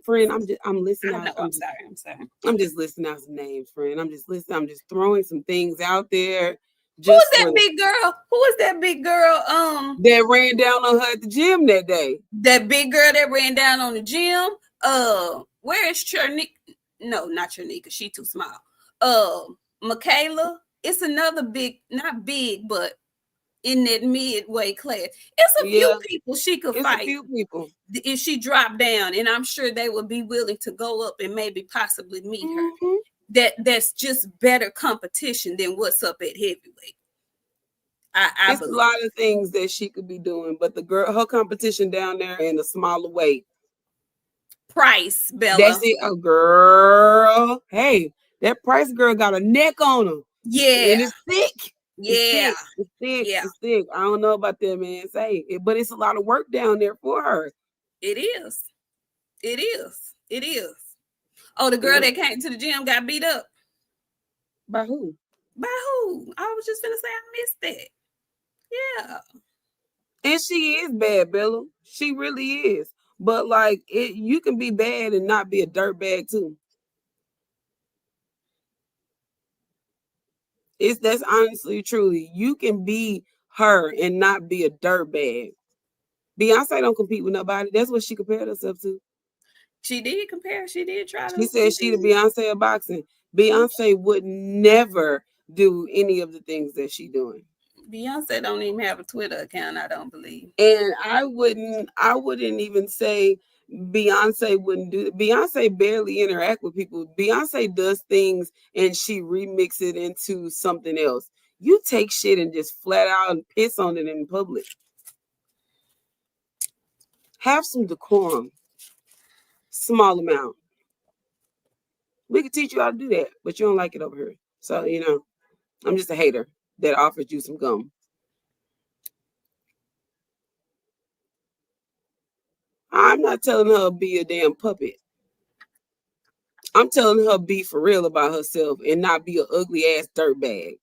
S3: friend. I'm listening. I'm sorry. I'm just listing out some names, friend. I'm just throwing some things out there.
S2: Who is that big girl? Who is that big girl?
S3: That ran down on her at the gym that day.
S2: That big girl that ran down on the gym. Where is Chernika? No, not Chernika. She too small. Michaela. It's another big, not big, but in that midway class. It's a few people she could fight.
S3: A few people.
S2: If she dropped down, and I'm sure they would be willing to go up and maybe possibly meet her. That's just better competition than what's up at heavyweight.
S3: It's a lot of things that she could be doing, but her competition down there in a smaller weight.
S2: Price, Bella.
S3: That's it. Oh, girl. Hey, that Price girl got a neck on her.
S2: Yeah.
S3: And it's thick.
S2: Yeah.
S3: It's thick. It's thick. I don't know about that, man. But it's a lot of work down there for her.
S2: It is. Oh, the girl that came to the gym got beat up.
S3: By who?
S2: I was just gonna say I missed that. Yeah.
S3: And she is bad, Bella. She really is. But like you can be bad and not be a dirtbag too. That's honestly, truly. You can be her and not be a dirtbag. Beyonce don't compete with nobody. That's what she compared herself to.
S2: She did compare. She did try to.
S3: She said she the Beyonce of boxing. Beyonce would never do any of the things that she doing.
S2: Beyonce don't even have a Twitter account, I don't believe.
S3: And I wouldn't even say Beyonce wouldn't do it. Beyonce barely interact with people. Beyonce does things and she remix it into something else. You take shit and just flat out and piss on it in public. Have some decorum. Small amount. We could teach you how to do that, but you don't like it over here. So, I'm just a hater that offers you some gum. I'm not telling her to be a damn puppet. I'm telling her to be for real about herself and not be an ugly ass dirtbag.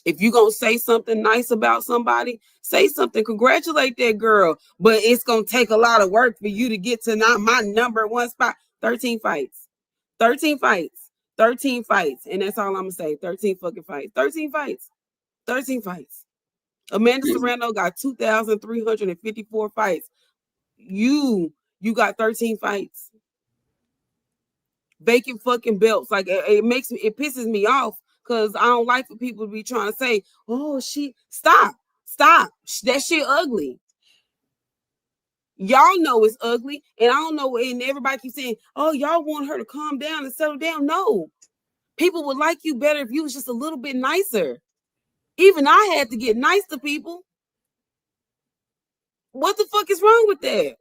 S3: If you're going to say something nice about somebody, say something, congratulate that girl. But it's going to take a lot of work for you to get to not my number one spot. 13 fights. 13 fights. 13 fights. And that's all I'm going to say. 13 fucking fights. 13 fights. 13 fights. Amanda Serrano got 2,354 fights. You got 13 fights. Vacant fucking belts. Like it pisses me off because I don't like for people to be trying to say, oh, stop. That shit ugly. Y'all know it's ugly. And I don't know. And everybody keeps saying, oh, y'all want her to calm down and settle down. No. People would like you better if you was just a little bit nicer. Even I had to get nice to people. What the fuck is wrong with that?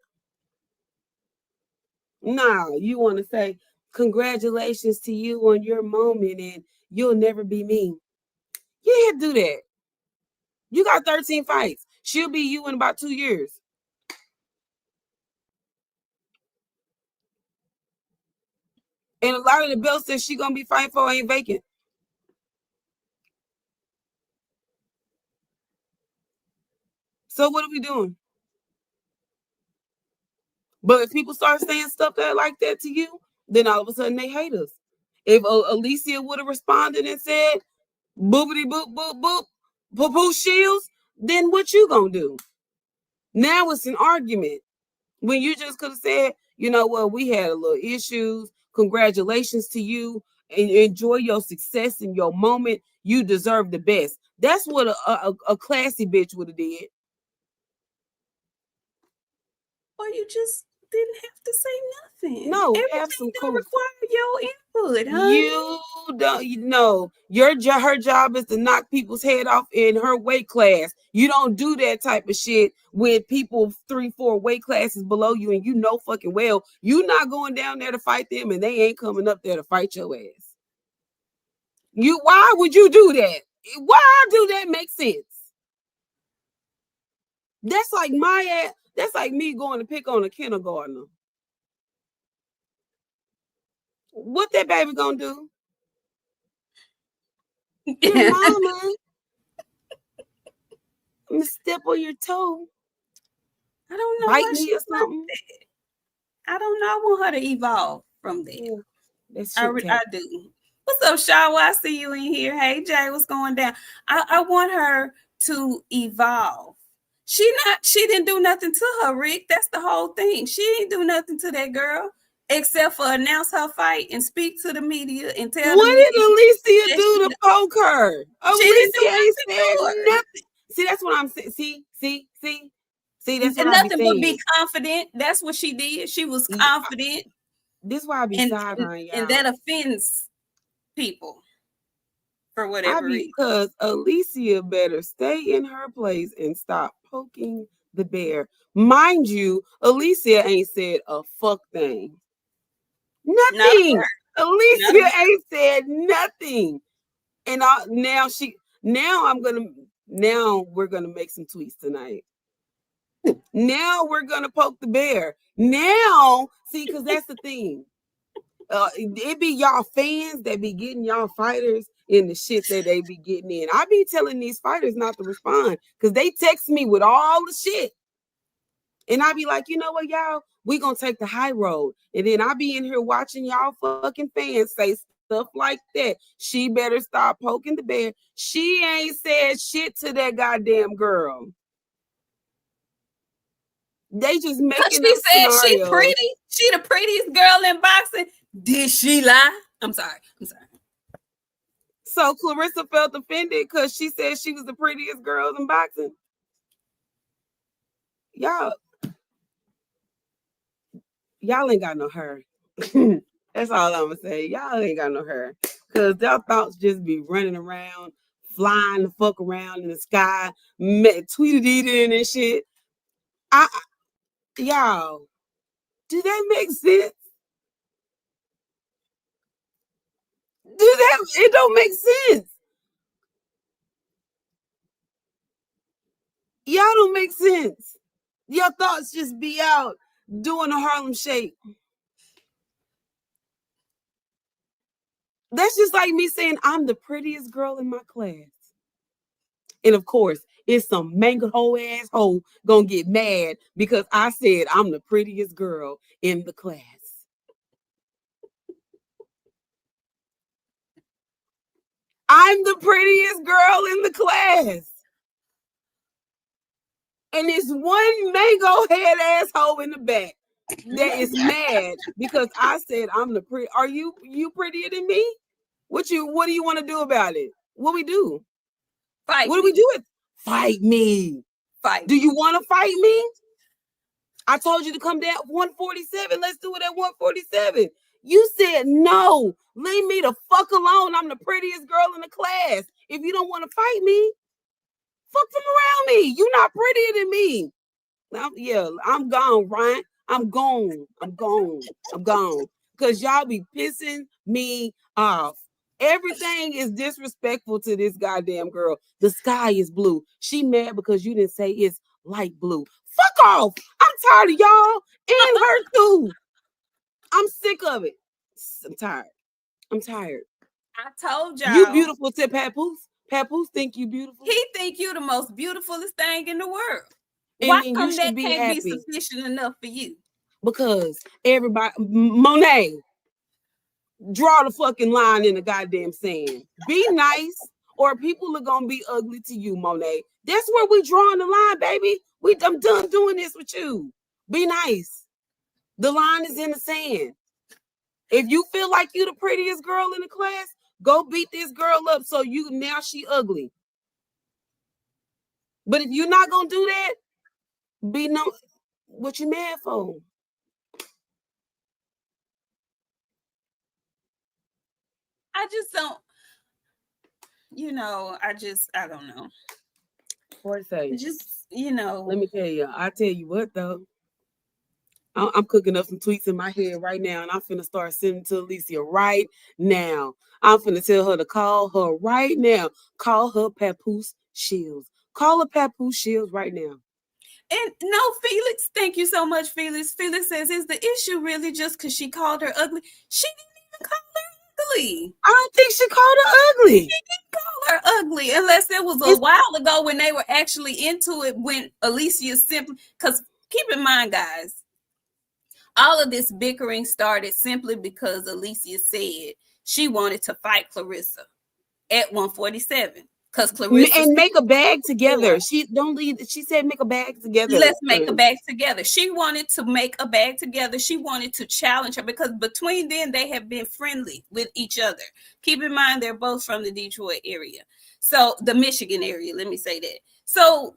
S3: Nah, you want to say, congratulations to you on your moment and you'll never be me. You had to do that. You got 13 fights. She'll be you in about 2 years. And a lot of the belts that she's going to be fighting for ain't vacant. So what are we doing? But if people start saying stuff like that to you, then all of a sudden they hate us. If Alicia would have responded and said, boopity boop, boop, boop, poo Shields, then what you gonna do? Now it's an argument. When you just could have said, we had a little issues. Congratulations to you. And enjoy your success in your moment. You deserve the best. That's what a classy bitch would have did.
S2: Or you just didn't have to say nothing.
S3: No,
S2: everything
S3: have some
S2: don't require your input, huh?
S3: You don't. Her job is to knock people's head off in her weight class. You don't do that type of shit with people 3-4 weight classes below you, and you know fucking well you're not going down there to fight them, and they ain't coming up there to fight your ass. Why would you do that? Why do that make sense? That's like my ass. That's like me going to pick on a kindergartner. What that baby gonna do? Your mama, I'm gonna step on your toe.
S2: I don't know.
S3: Bite me or something.
S2: I don't know. I want her to evolve from there. Yeah,
S3: that's
S2: I do. What's up, Shawa? I see you in here. Hey, Jay, what's going down? I want her to evolve. She didn't do nothing to her, Rick. That's the whole thing. She ain't do nothing to that girl. except for announce her fight and speak to the media and tell the
S3: What
S2: media
S3: did Alicia
S2: that
S3: do to poke her?
S2: she didn't do
S3: Alicia ain't
S2: nothing
S3: said
S2: to her.
S3: nothing. See, that's what I'm saying. See, that's what I be
S2: Nothing but
S3: saying.
S2: be confident. That's what she did. She was
S3: Yeah,
S2: confident.
S3: this is why I be side-eyeing y'all.
S2: And that offends people for
S3: I
S2: whatever
S3: be,
S2: reason.
S3: because Alicia better stay in her place and stop poking the bear. Mind you, Alicia ain't said a fuck thing.
S2: Not a
S3: Nothing.
S2: word. Not a
S3: Alicia
S2: word.
S3: ain't said nothing. And now we're gonna make some tweets tonight. Now we're gonna poke the bear. Now, see, because that's the thing. It be y'all fans that be getting y'all fighters in the shit that they be getting in. I be telling these fighters not to respond because they text me with all the shit. And I be like, you know what, y'all? We gonna take the high road. And then I be in here watching y'all fucking fans say stuff like that. She better stop poking the bear. She ain't said shit to that goddamn girl. They just
S2: Because
S3: making
S2: she
S3: up
S2: said she
S3: scenarios.
S2: pretty. She the prettiest girl in boxing. Did she lie? I'm sorry.
S3: So Clarissa felt offended because she said she was the prettiest girl in boxing. Y'all ain't got no hair. That's all I'm gonna say. Y'all ain't got no hair. Cause their thoughts just be running around, flying the fuck around in the sky, tweeted eating and shit. Y'all, do that make sense? It don't make sense. Y'all don't make sense. Your thoughts just be out doing a Harlem Shake. That's just like me saying I'm the prettiest girl in my class. And of course, it's some mango asshole gonna get mad because I said I'm the prettiest girl in the class. I'm the prettiest girl in the class. And it's one mango head asshole in the back that is mad because I said I'm the pretty. Are you prettier than me? What do you want to do about it? What we do?
S2: Fight
S3: What
S2: me.
S3: do we do? Fight me.
S2: Fight.
S3: Do you want to fight me? I told you to come down 147. Let's do it at 147. You said no. Leave me the fuck alone. I'm the prettiest girl in the class. If you don't want to fight me, fuck from around me. You're not prettier than me. I'm gone, Ryan. I'm gone. Because y'all be pissing me off. Everything is disrespectful to this goddamn girl. The sky is blue. She mad because you didn't say it's light blue. Fuck off. I'm tired of y'all and her too. I'm sick of it. I'm tired.
S2: I told y'all.
S3: You beautiful to Papoose. Papoose think you beautiful.
S2: He think you the most beautifulest thing in the world.
S3: And
S2: why
S3: then
S2: come
S3: you
S2: that
S3: should be
S2: can't
S3: happy.
S2: be sufficient enough for you?
S3: Because everybody, Monet, draw the fucking line in the goddamn sand. Be nice, or people are gonna be ugly to you, Monet. That's where we drawing the line, baby. I'm done doing this with you. Be nice. The line is in the sand. If you feel like you the prettiest girl in the class, go beat this girl up so now she ugly. But if you're not gonna do that, be no what you mad for?
S2: I just don't, I don't know.
S3: What say?
S2: Just,
S3: Let me tell you. I tell you what though. I'm cooking up some tweets in my head right now, and I'm finna start sending to Alicia right now. I'm finna tell her to call her right now. Call her Papoose Shields. Call her Papoose Shields right now.
S2: And no, Felix, thank you so much, Felix. Felix says, is the issue really just because she called her ugly? She didn't even call her ugly.
S3: I don't think she called her ugly.
S2: She didn't call her ugly unless it was a while ago when they were actually into it, when Alicia simply, because keep in mind, guys, all of this bickering started simply because Alicia said she wanted to fight Clarissa at 147. because Clarissa
S3: and make a bag together. She don't leave. She said make a bag together.
S2: Let's make a bag together. She wanted to make a bag together. She wanted to challenge her because between then they have been friendly with each other. Keep in mind they're both from the Detroit area, so the Michigan area. Let me say that. So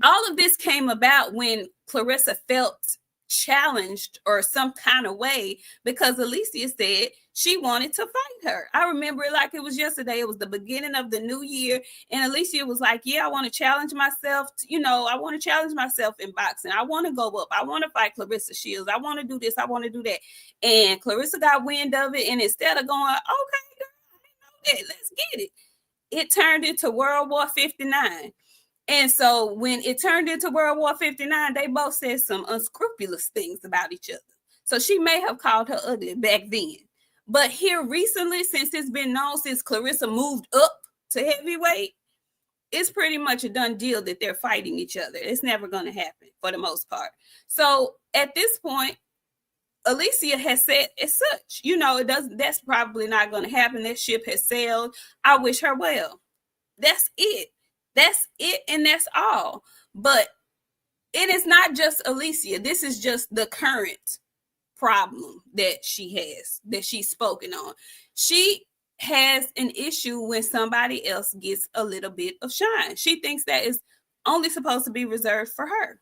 S2: all of this came about when Clarissa felt challenged or some kind of way because Alicia said she wanted to fight her. I remember it like it was yesterday. It was the beginning of the new year, and Alicia was like, yeah, I want to challenge myself. I want to challenge myself in boxing. I want to go up. I want to fight Clarissa Shields. I want to do this. I want to do that. And Clarissa got wind of it, and instead of going, okay, girl, let's get it, it turned into World War 59. And so when it turned into World War 59, they both said some unscrupulous things about each other. So she may have called her ugly back then. But here recently, since it's been known, since Clarissa moved up to heavyweight, it's pretty much a done deal that they're fighting each other. It's never going to happen for the most part. So at this point, Alicia has said as such, that's probably not going to happen. That ship has sailed. I wish her well. That's it. That's it, and that's all. But it is not just Alicia. This is just the current problem that she has, that she's spoken on. She has an issue when somebody else gets a little bit of shine. She thinks that is only supposed to be reserved for her.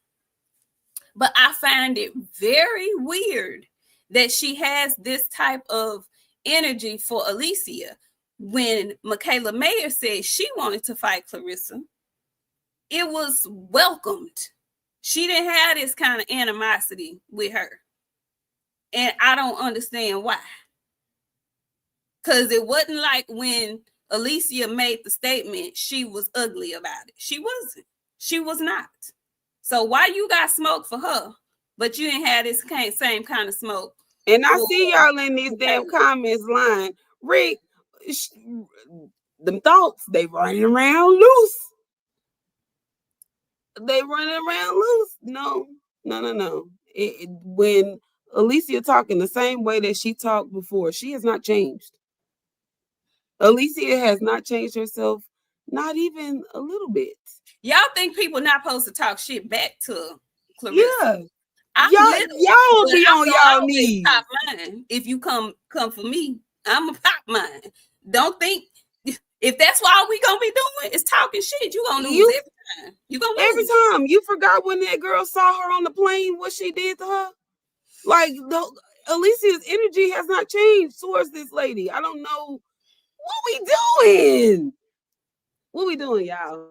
S2: But I find it very weird that she has this type of energy for Alicia. When Michaela Mayer said she wanted to fight Clarissa, it was welcomed. She didn't have this kind of animosity with her. And I don't understand why. Because it wasn't like when Alicia made the statement, she was ugly about it. She wasn't. She was not. So why you got smoke for her, but you didn't have this same kind of smoke?
S3: And I see y'all in these damn comments line. Rick, them thoughts, they running around loose. They running around loose. No. When Alicia talking the same way that she talked before, she has not changed. Alicia has not changed herself, not even a little bit.
S2: Y'all think people not supposed to talk shit back to Clarissa?
S3: Yeah. Y'all be on y'all knees.
S2: Pop mine. If you come for me, I'm a pop mine. Don't think if that's all we gonna be doing is talking shit, you gonna lose every time. You gonna lose
S3: every time. You forgot when that girl saw her on the plane, what she did to her? Like Alicia's energy has not changed towards this lady. I don't know what we doing. What we doing, y'all?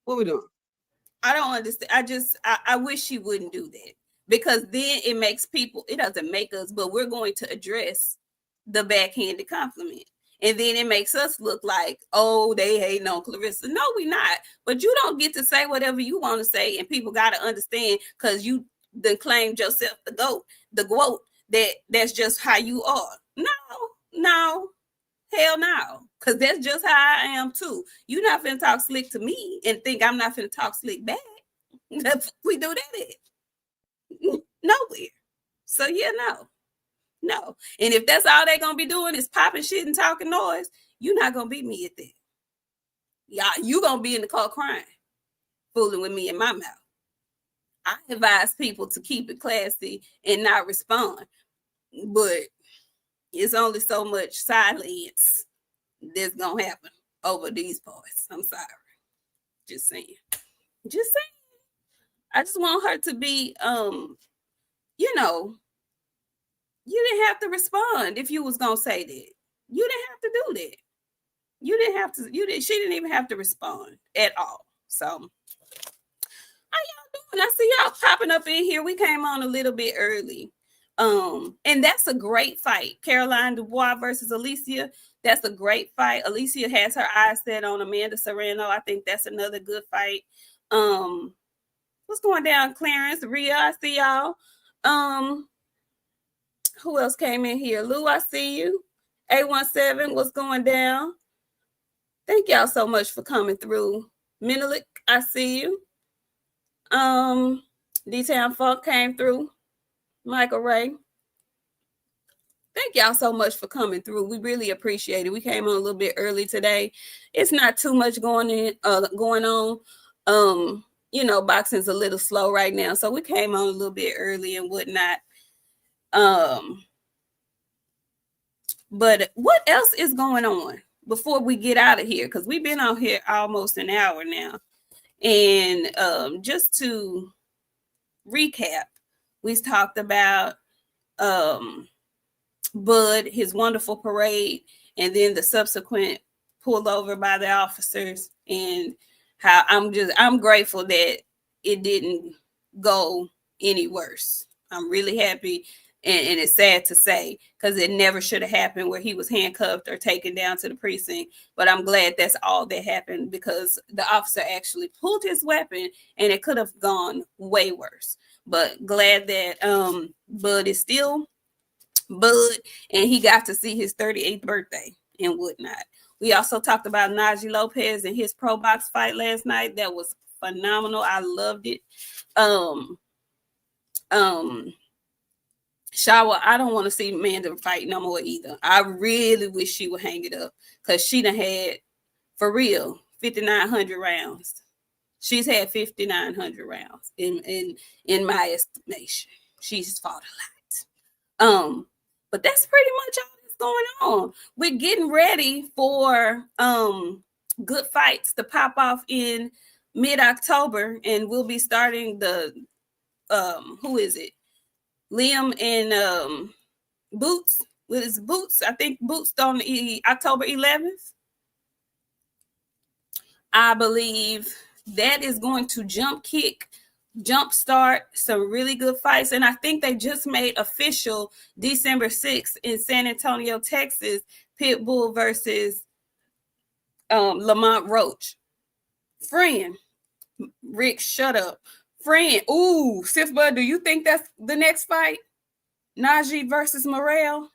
S3: What we doing?
S2: I don't understand. I wish she wouldn't do that, because then it makes people, it doesn't make us, but we're going to address the backhanded compliment. And then it makes us look like, oh, they hating on Clarissa. No, we not. But you don't get to say whatever you want to say, and people got to understand, because you done claimed yourself the GOAT, that's just how you are. No. Hell no. Because that's just how I am too. You're not finna talk slick to me and think I'm not finna talk slick back. We do that at nowhere. So yeah, no. And if that's all they're gonna be doing is popping shit and talking noise, you're not gonna beat me at that. Y'all, you gonna be in the car crying, fooling with me in my mouth. I advise people to keep it classy and not respond. But it's only so much silence that's gonna happen over these parts. I'm sorry. Just saying. I just want her to be you didn't have to respond if you was gonna say that. You didn't have to do that. She didn't even have to respond at all. So how y'all doing? I see y'all popping up in here. We came on a little bit early. And that's a great fight. Caroline Dubois versus Alicia. That's a great fight. Alicia has her eyes set on Amanda Serrano. I think that's another good fight. What's going down, Clarence? Rhea, I see y'all. Who else came in here? Lou, I see you. 817, what's going down? Thank y'all so much for coming through. Menelik, I see you. D-Town Funk came through. Michael Ray. Thank y'all so much for coming through. We really appreciate it. We came on a little bit early today. It's not too much going on. Boxing's a little slow right now, so we came on a little bit early and whatnot. But what else is going on before we get out of here? Because we've been out here almost an hour now. And just to recap, we talked about Bud, his wonderful parade, and then the subsequent pulled over by the officers, and how I'm grateful that it didn't go any worse. I'm really happy, and it's sad to say because it never should have happened where he was handcuffed or taken down to the precinct. But I'm glad that's all that happened, because the officer actually pulled his weapon and it could have gone way worse. But glad that Bud is still Bud, and he got to see his 38th birthday and whatnot. We also talked about Najee Lopez and his pro box fight last night. That was phenomenal. I loved it. Shawa, I don't want to see Amanda fight no more either. I really wish she would hang it up, because she done had, for real, 5,900 rounds. She's had 5,900 rounds in my estimation. She's fought a lot. But that's pretty much all that's going on. We're getting ready for good fights to pop off in mid-October, and we'll be starting the who is it? Liam and Boots. With his Boots, I think Boots on October 11th. I believe that is going to jumpstart some really good fights. And I think they just made official December 6th in San Antonio, Texas, Pitbull versus Lamont Roach. Friend, Rick, shut up. Friend, ooh, Sif Bud, do you think that's the next fight? Najee versus Morrell?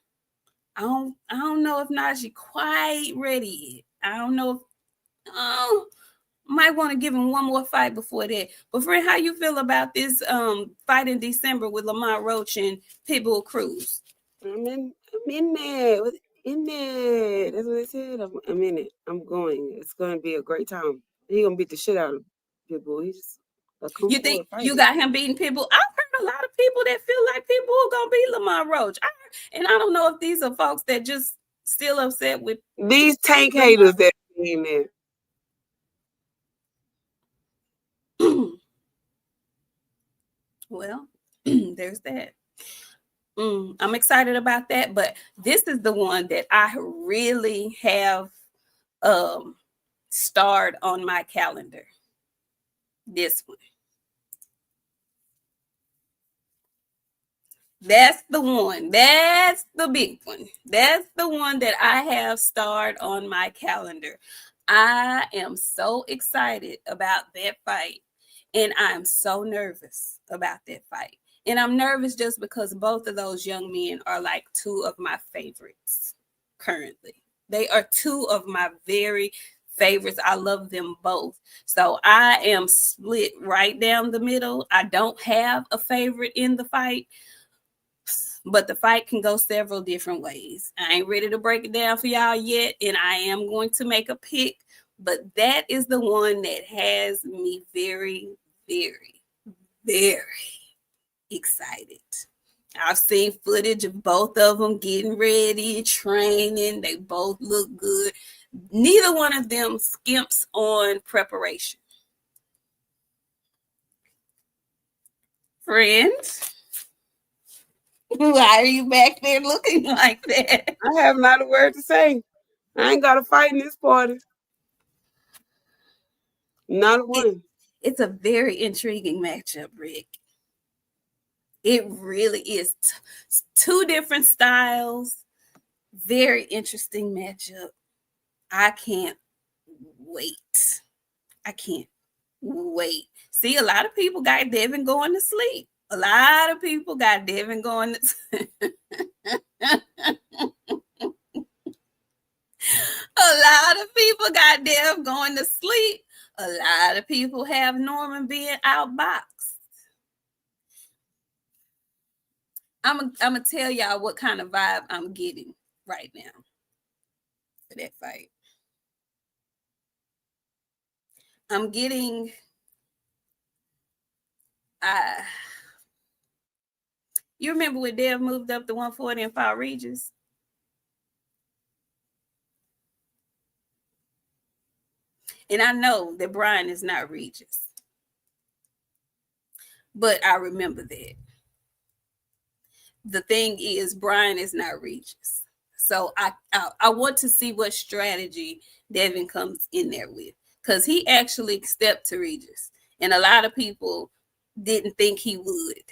S2: I don't know if Najee quite ready yet. I don't know if might want to give him one more fight before that. But friend, how you feel about this fight in December with Lamont Roach and Pitbull Cruz?
S3: I'm in there. In there. That's what they said. I'm in it. I'm going. It's going to be a great time. He's going to beat the shit out of Pitbull. He's
S2: you think you got him beating Pitbull? I've heard a lot of people that feel like Pitbull going to beat Lamont Roach. And I don't know if these are folks that just still upset with
S3: these tank haters that are in there.
S2: Well, there's that. I'm excited about that, but this is the one that I really have starred on my calendar. This one. That's the one. That's the big one. That's the one that I have starred on my calendar. I am so excited about that fight, and I'm so nervous about that fight. And I'm nervous just because both of those young men are like two of my favorites currently. They are two of my very favorites. I love them both. So I am split right down the middle. I don't have a favorite in the fight, but the fight can go several different ways. I ain't ready to break it down for y'all yet, and I am going to make a pick, but that is the one that has me very, very, very excited. I've seen footage of both of them getting ready, training. They both look good. Neither one of them skimps on preparation. Friends, why are you back there looking like that?
S3: I have not a word to say. I ain't got a fight in this party. Not one.
S2: It's a very intriguing matchup, Rick. It really is. Two different styles. Very interesting matchup. I can't wait. I can't wait. See, a lot of people got Devin going to sleep. A lot of people got Devin going to sleep. A lot of people got Dev going to sleep. A lot of people have Norman being outboxed. I'm gonna tell y'all what kind of vibe I'm getting right now for that fight. I'm getting you remember when Dev moved up to 140 and fought Regis? And I know that Brian is not Regis. But I remember that. The thing is, Brian is not Regis. So I want to see what strategy Devin comes in there with. Because he actually stepped to Regis. And a lot of people didn't think he would.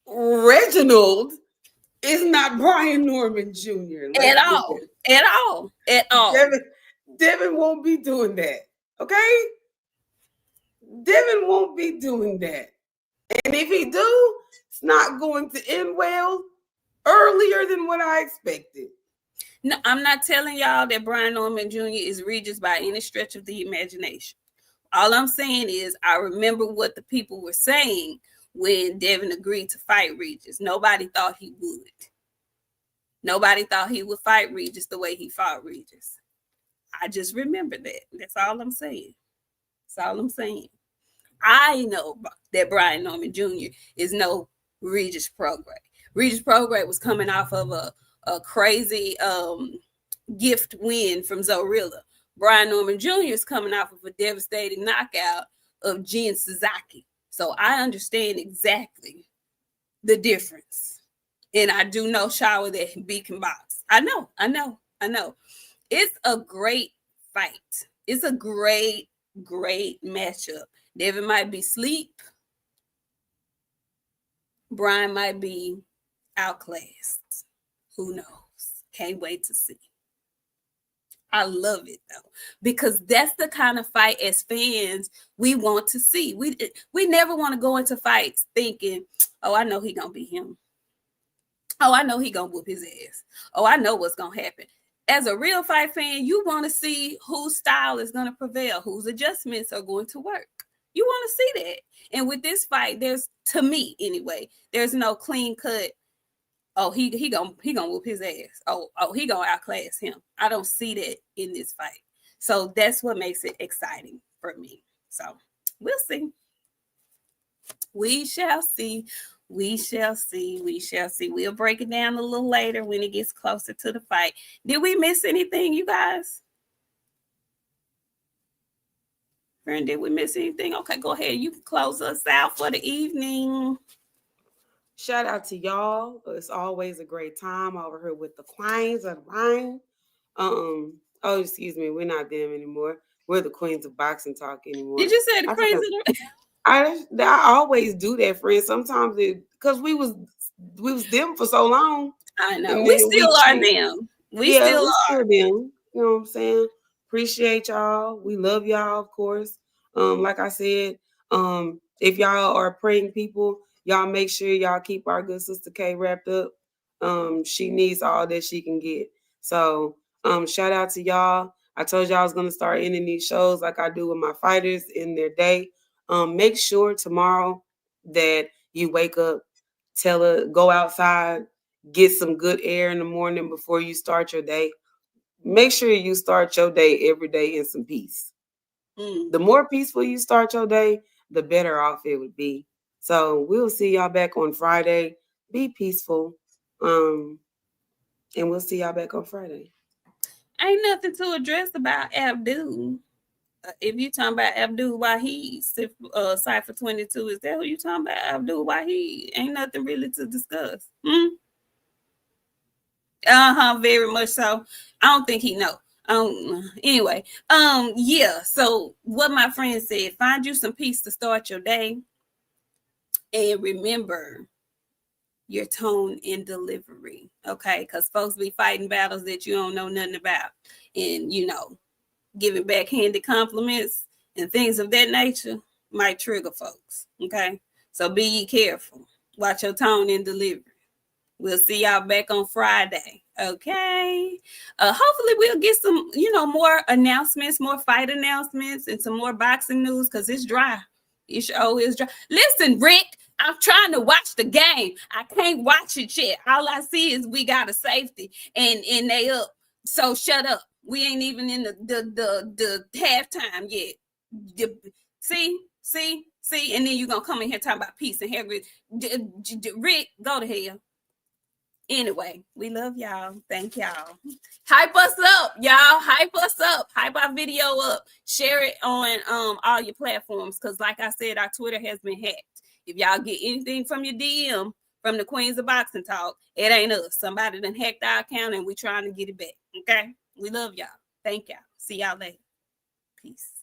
S3: Reginald is not Brian Norman Jr.
S2: At all. At all. At all.
S3: Devin won't be doing that. Okay? Devin won't be doing that. And if he do, it's not going to end well earlier than what I expected.
S2: No, I'm not telling y'all that Brian Norman Jr. is Regis by any stretch of the imagination. All I'm saying is I remember what the people were saying when Devin agreed to fight Regis. Nobody thought he would. Nobody thought he would fight Regis the way he fought Regis. I just remember that. That's all I'm saying. That's all I'm saying. I know that Brian Norman Jr. is no Regis Prograis. Regis Prograis was coming off of a crazy gift win from Zorilla. Brian Norman Jr. is coming off of a devastating knockout of Jin Suzuki. So I understand exactly the difference. And I do know Shawa that B can box. I know. It's a great fight. It's a great matchup. Devin might be asleep. Brian might be outclassed. Who knows? Can't wait to see. I love it though, because that's the kind of fight as fans we want to see. We never want to go into fights thinking, oh, I know he gonna beat him. Oh, I know he gonna whoop his ass. Oh, I know what's gonna happen. As a real fight fan, you want to see whose style is going to prevail, whose adjustments are going to work. You want to see that. And with this fight, to me anyway, there's no clean cut. Oh, he gonna whoop his ass. Oh, he gonna outclass him. I don't see that in this fight. So that's what makes it exciting for me. So we'll see. We shall see. We shall see. We'll break it down a little later when it gets closer to the fight. Did we miss anything, you guys? Friend, did we miss anything? Okay, go ahead. You can close us out for the evening.
S3: Shout out to y'all. It's always a great time over here with the Queens of Rhyme. Oh, excuse me. We're not them anymore. We're the Queens of Boxing Talk anymore.
S2: Did you say the Queens of
S3: I always do that, friend. Sometimes because we was them for so long.
S2: I know. We still are them. We still are
S3: them. You know what I'm saying? Appreciate y'all. We love y'all, of course. Like I said, if y'all are praying people, y'all make sure y'all keep our good sister K wrapped up. She needs all that she can get. So shout out to y'all. I told y'all I was gonna start ending these shows like I do with my fighters in their day. Make sure tomorrow that you wake up, go outside, get some good air in the morning before you start your day. Make sure you start your day every day in some peace. The more peaceful you start your day, the better off it would be. So we'll see y'all back on Friday. Be peaceful. And we'll see y'all back on Friday.
S2: Ain't nothing to address about Abdul. If you talking about Abdul Wahid, Cypher 22, is that who you talking about? Abdul Wahid? Ain't nothing really to discuss. Very much so. I don't think he know. Anyway, yeah. So what my friend said, find you some peace to start your day, and remember your tone and delivery, okay? Because folks be fighting battles that you don't know nothing about, and giving backhanded compliments and things of that nature might trigger folks. Okay. So be careful. Watch your tone and delivery. We'll see y'all back on Friday. Okay. Hopefully we'll get some, more announcements, more fight announcements, and some more boxing news because it's dry. It sure is dry. Listen, Rick, I'm trying to watch the game. I can't watch it yet. All I see is we got a safety and they up. So shut up. We ain't even in the halftime yet. See, and then you're gonna come in here talking about peace and Harry. Rick, go to hell. Anyway, we love y'all. Thank y'all. Hype us up, y'all. Hype us up. Hype our video up. Share it on all your platforms. Because like I said, our Twitter has been hacked. If y'all get anything from your DM from the Queens of Boxing Talk, it ain't us. Somebody done hacked our account and we trying to get it back. Okay? We love y'all. Thank y'all. See y'all later. Peace.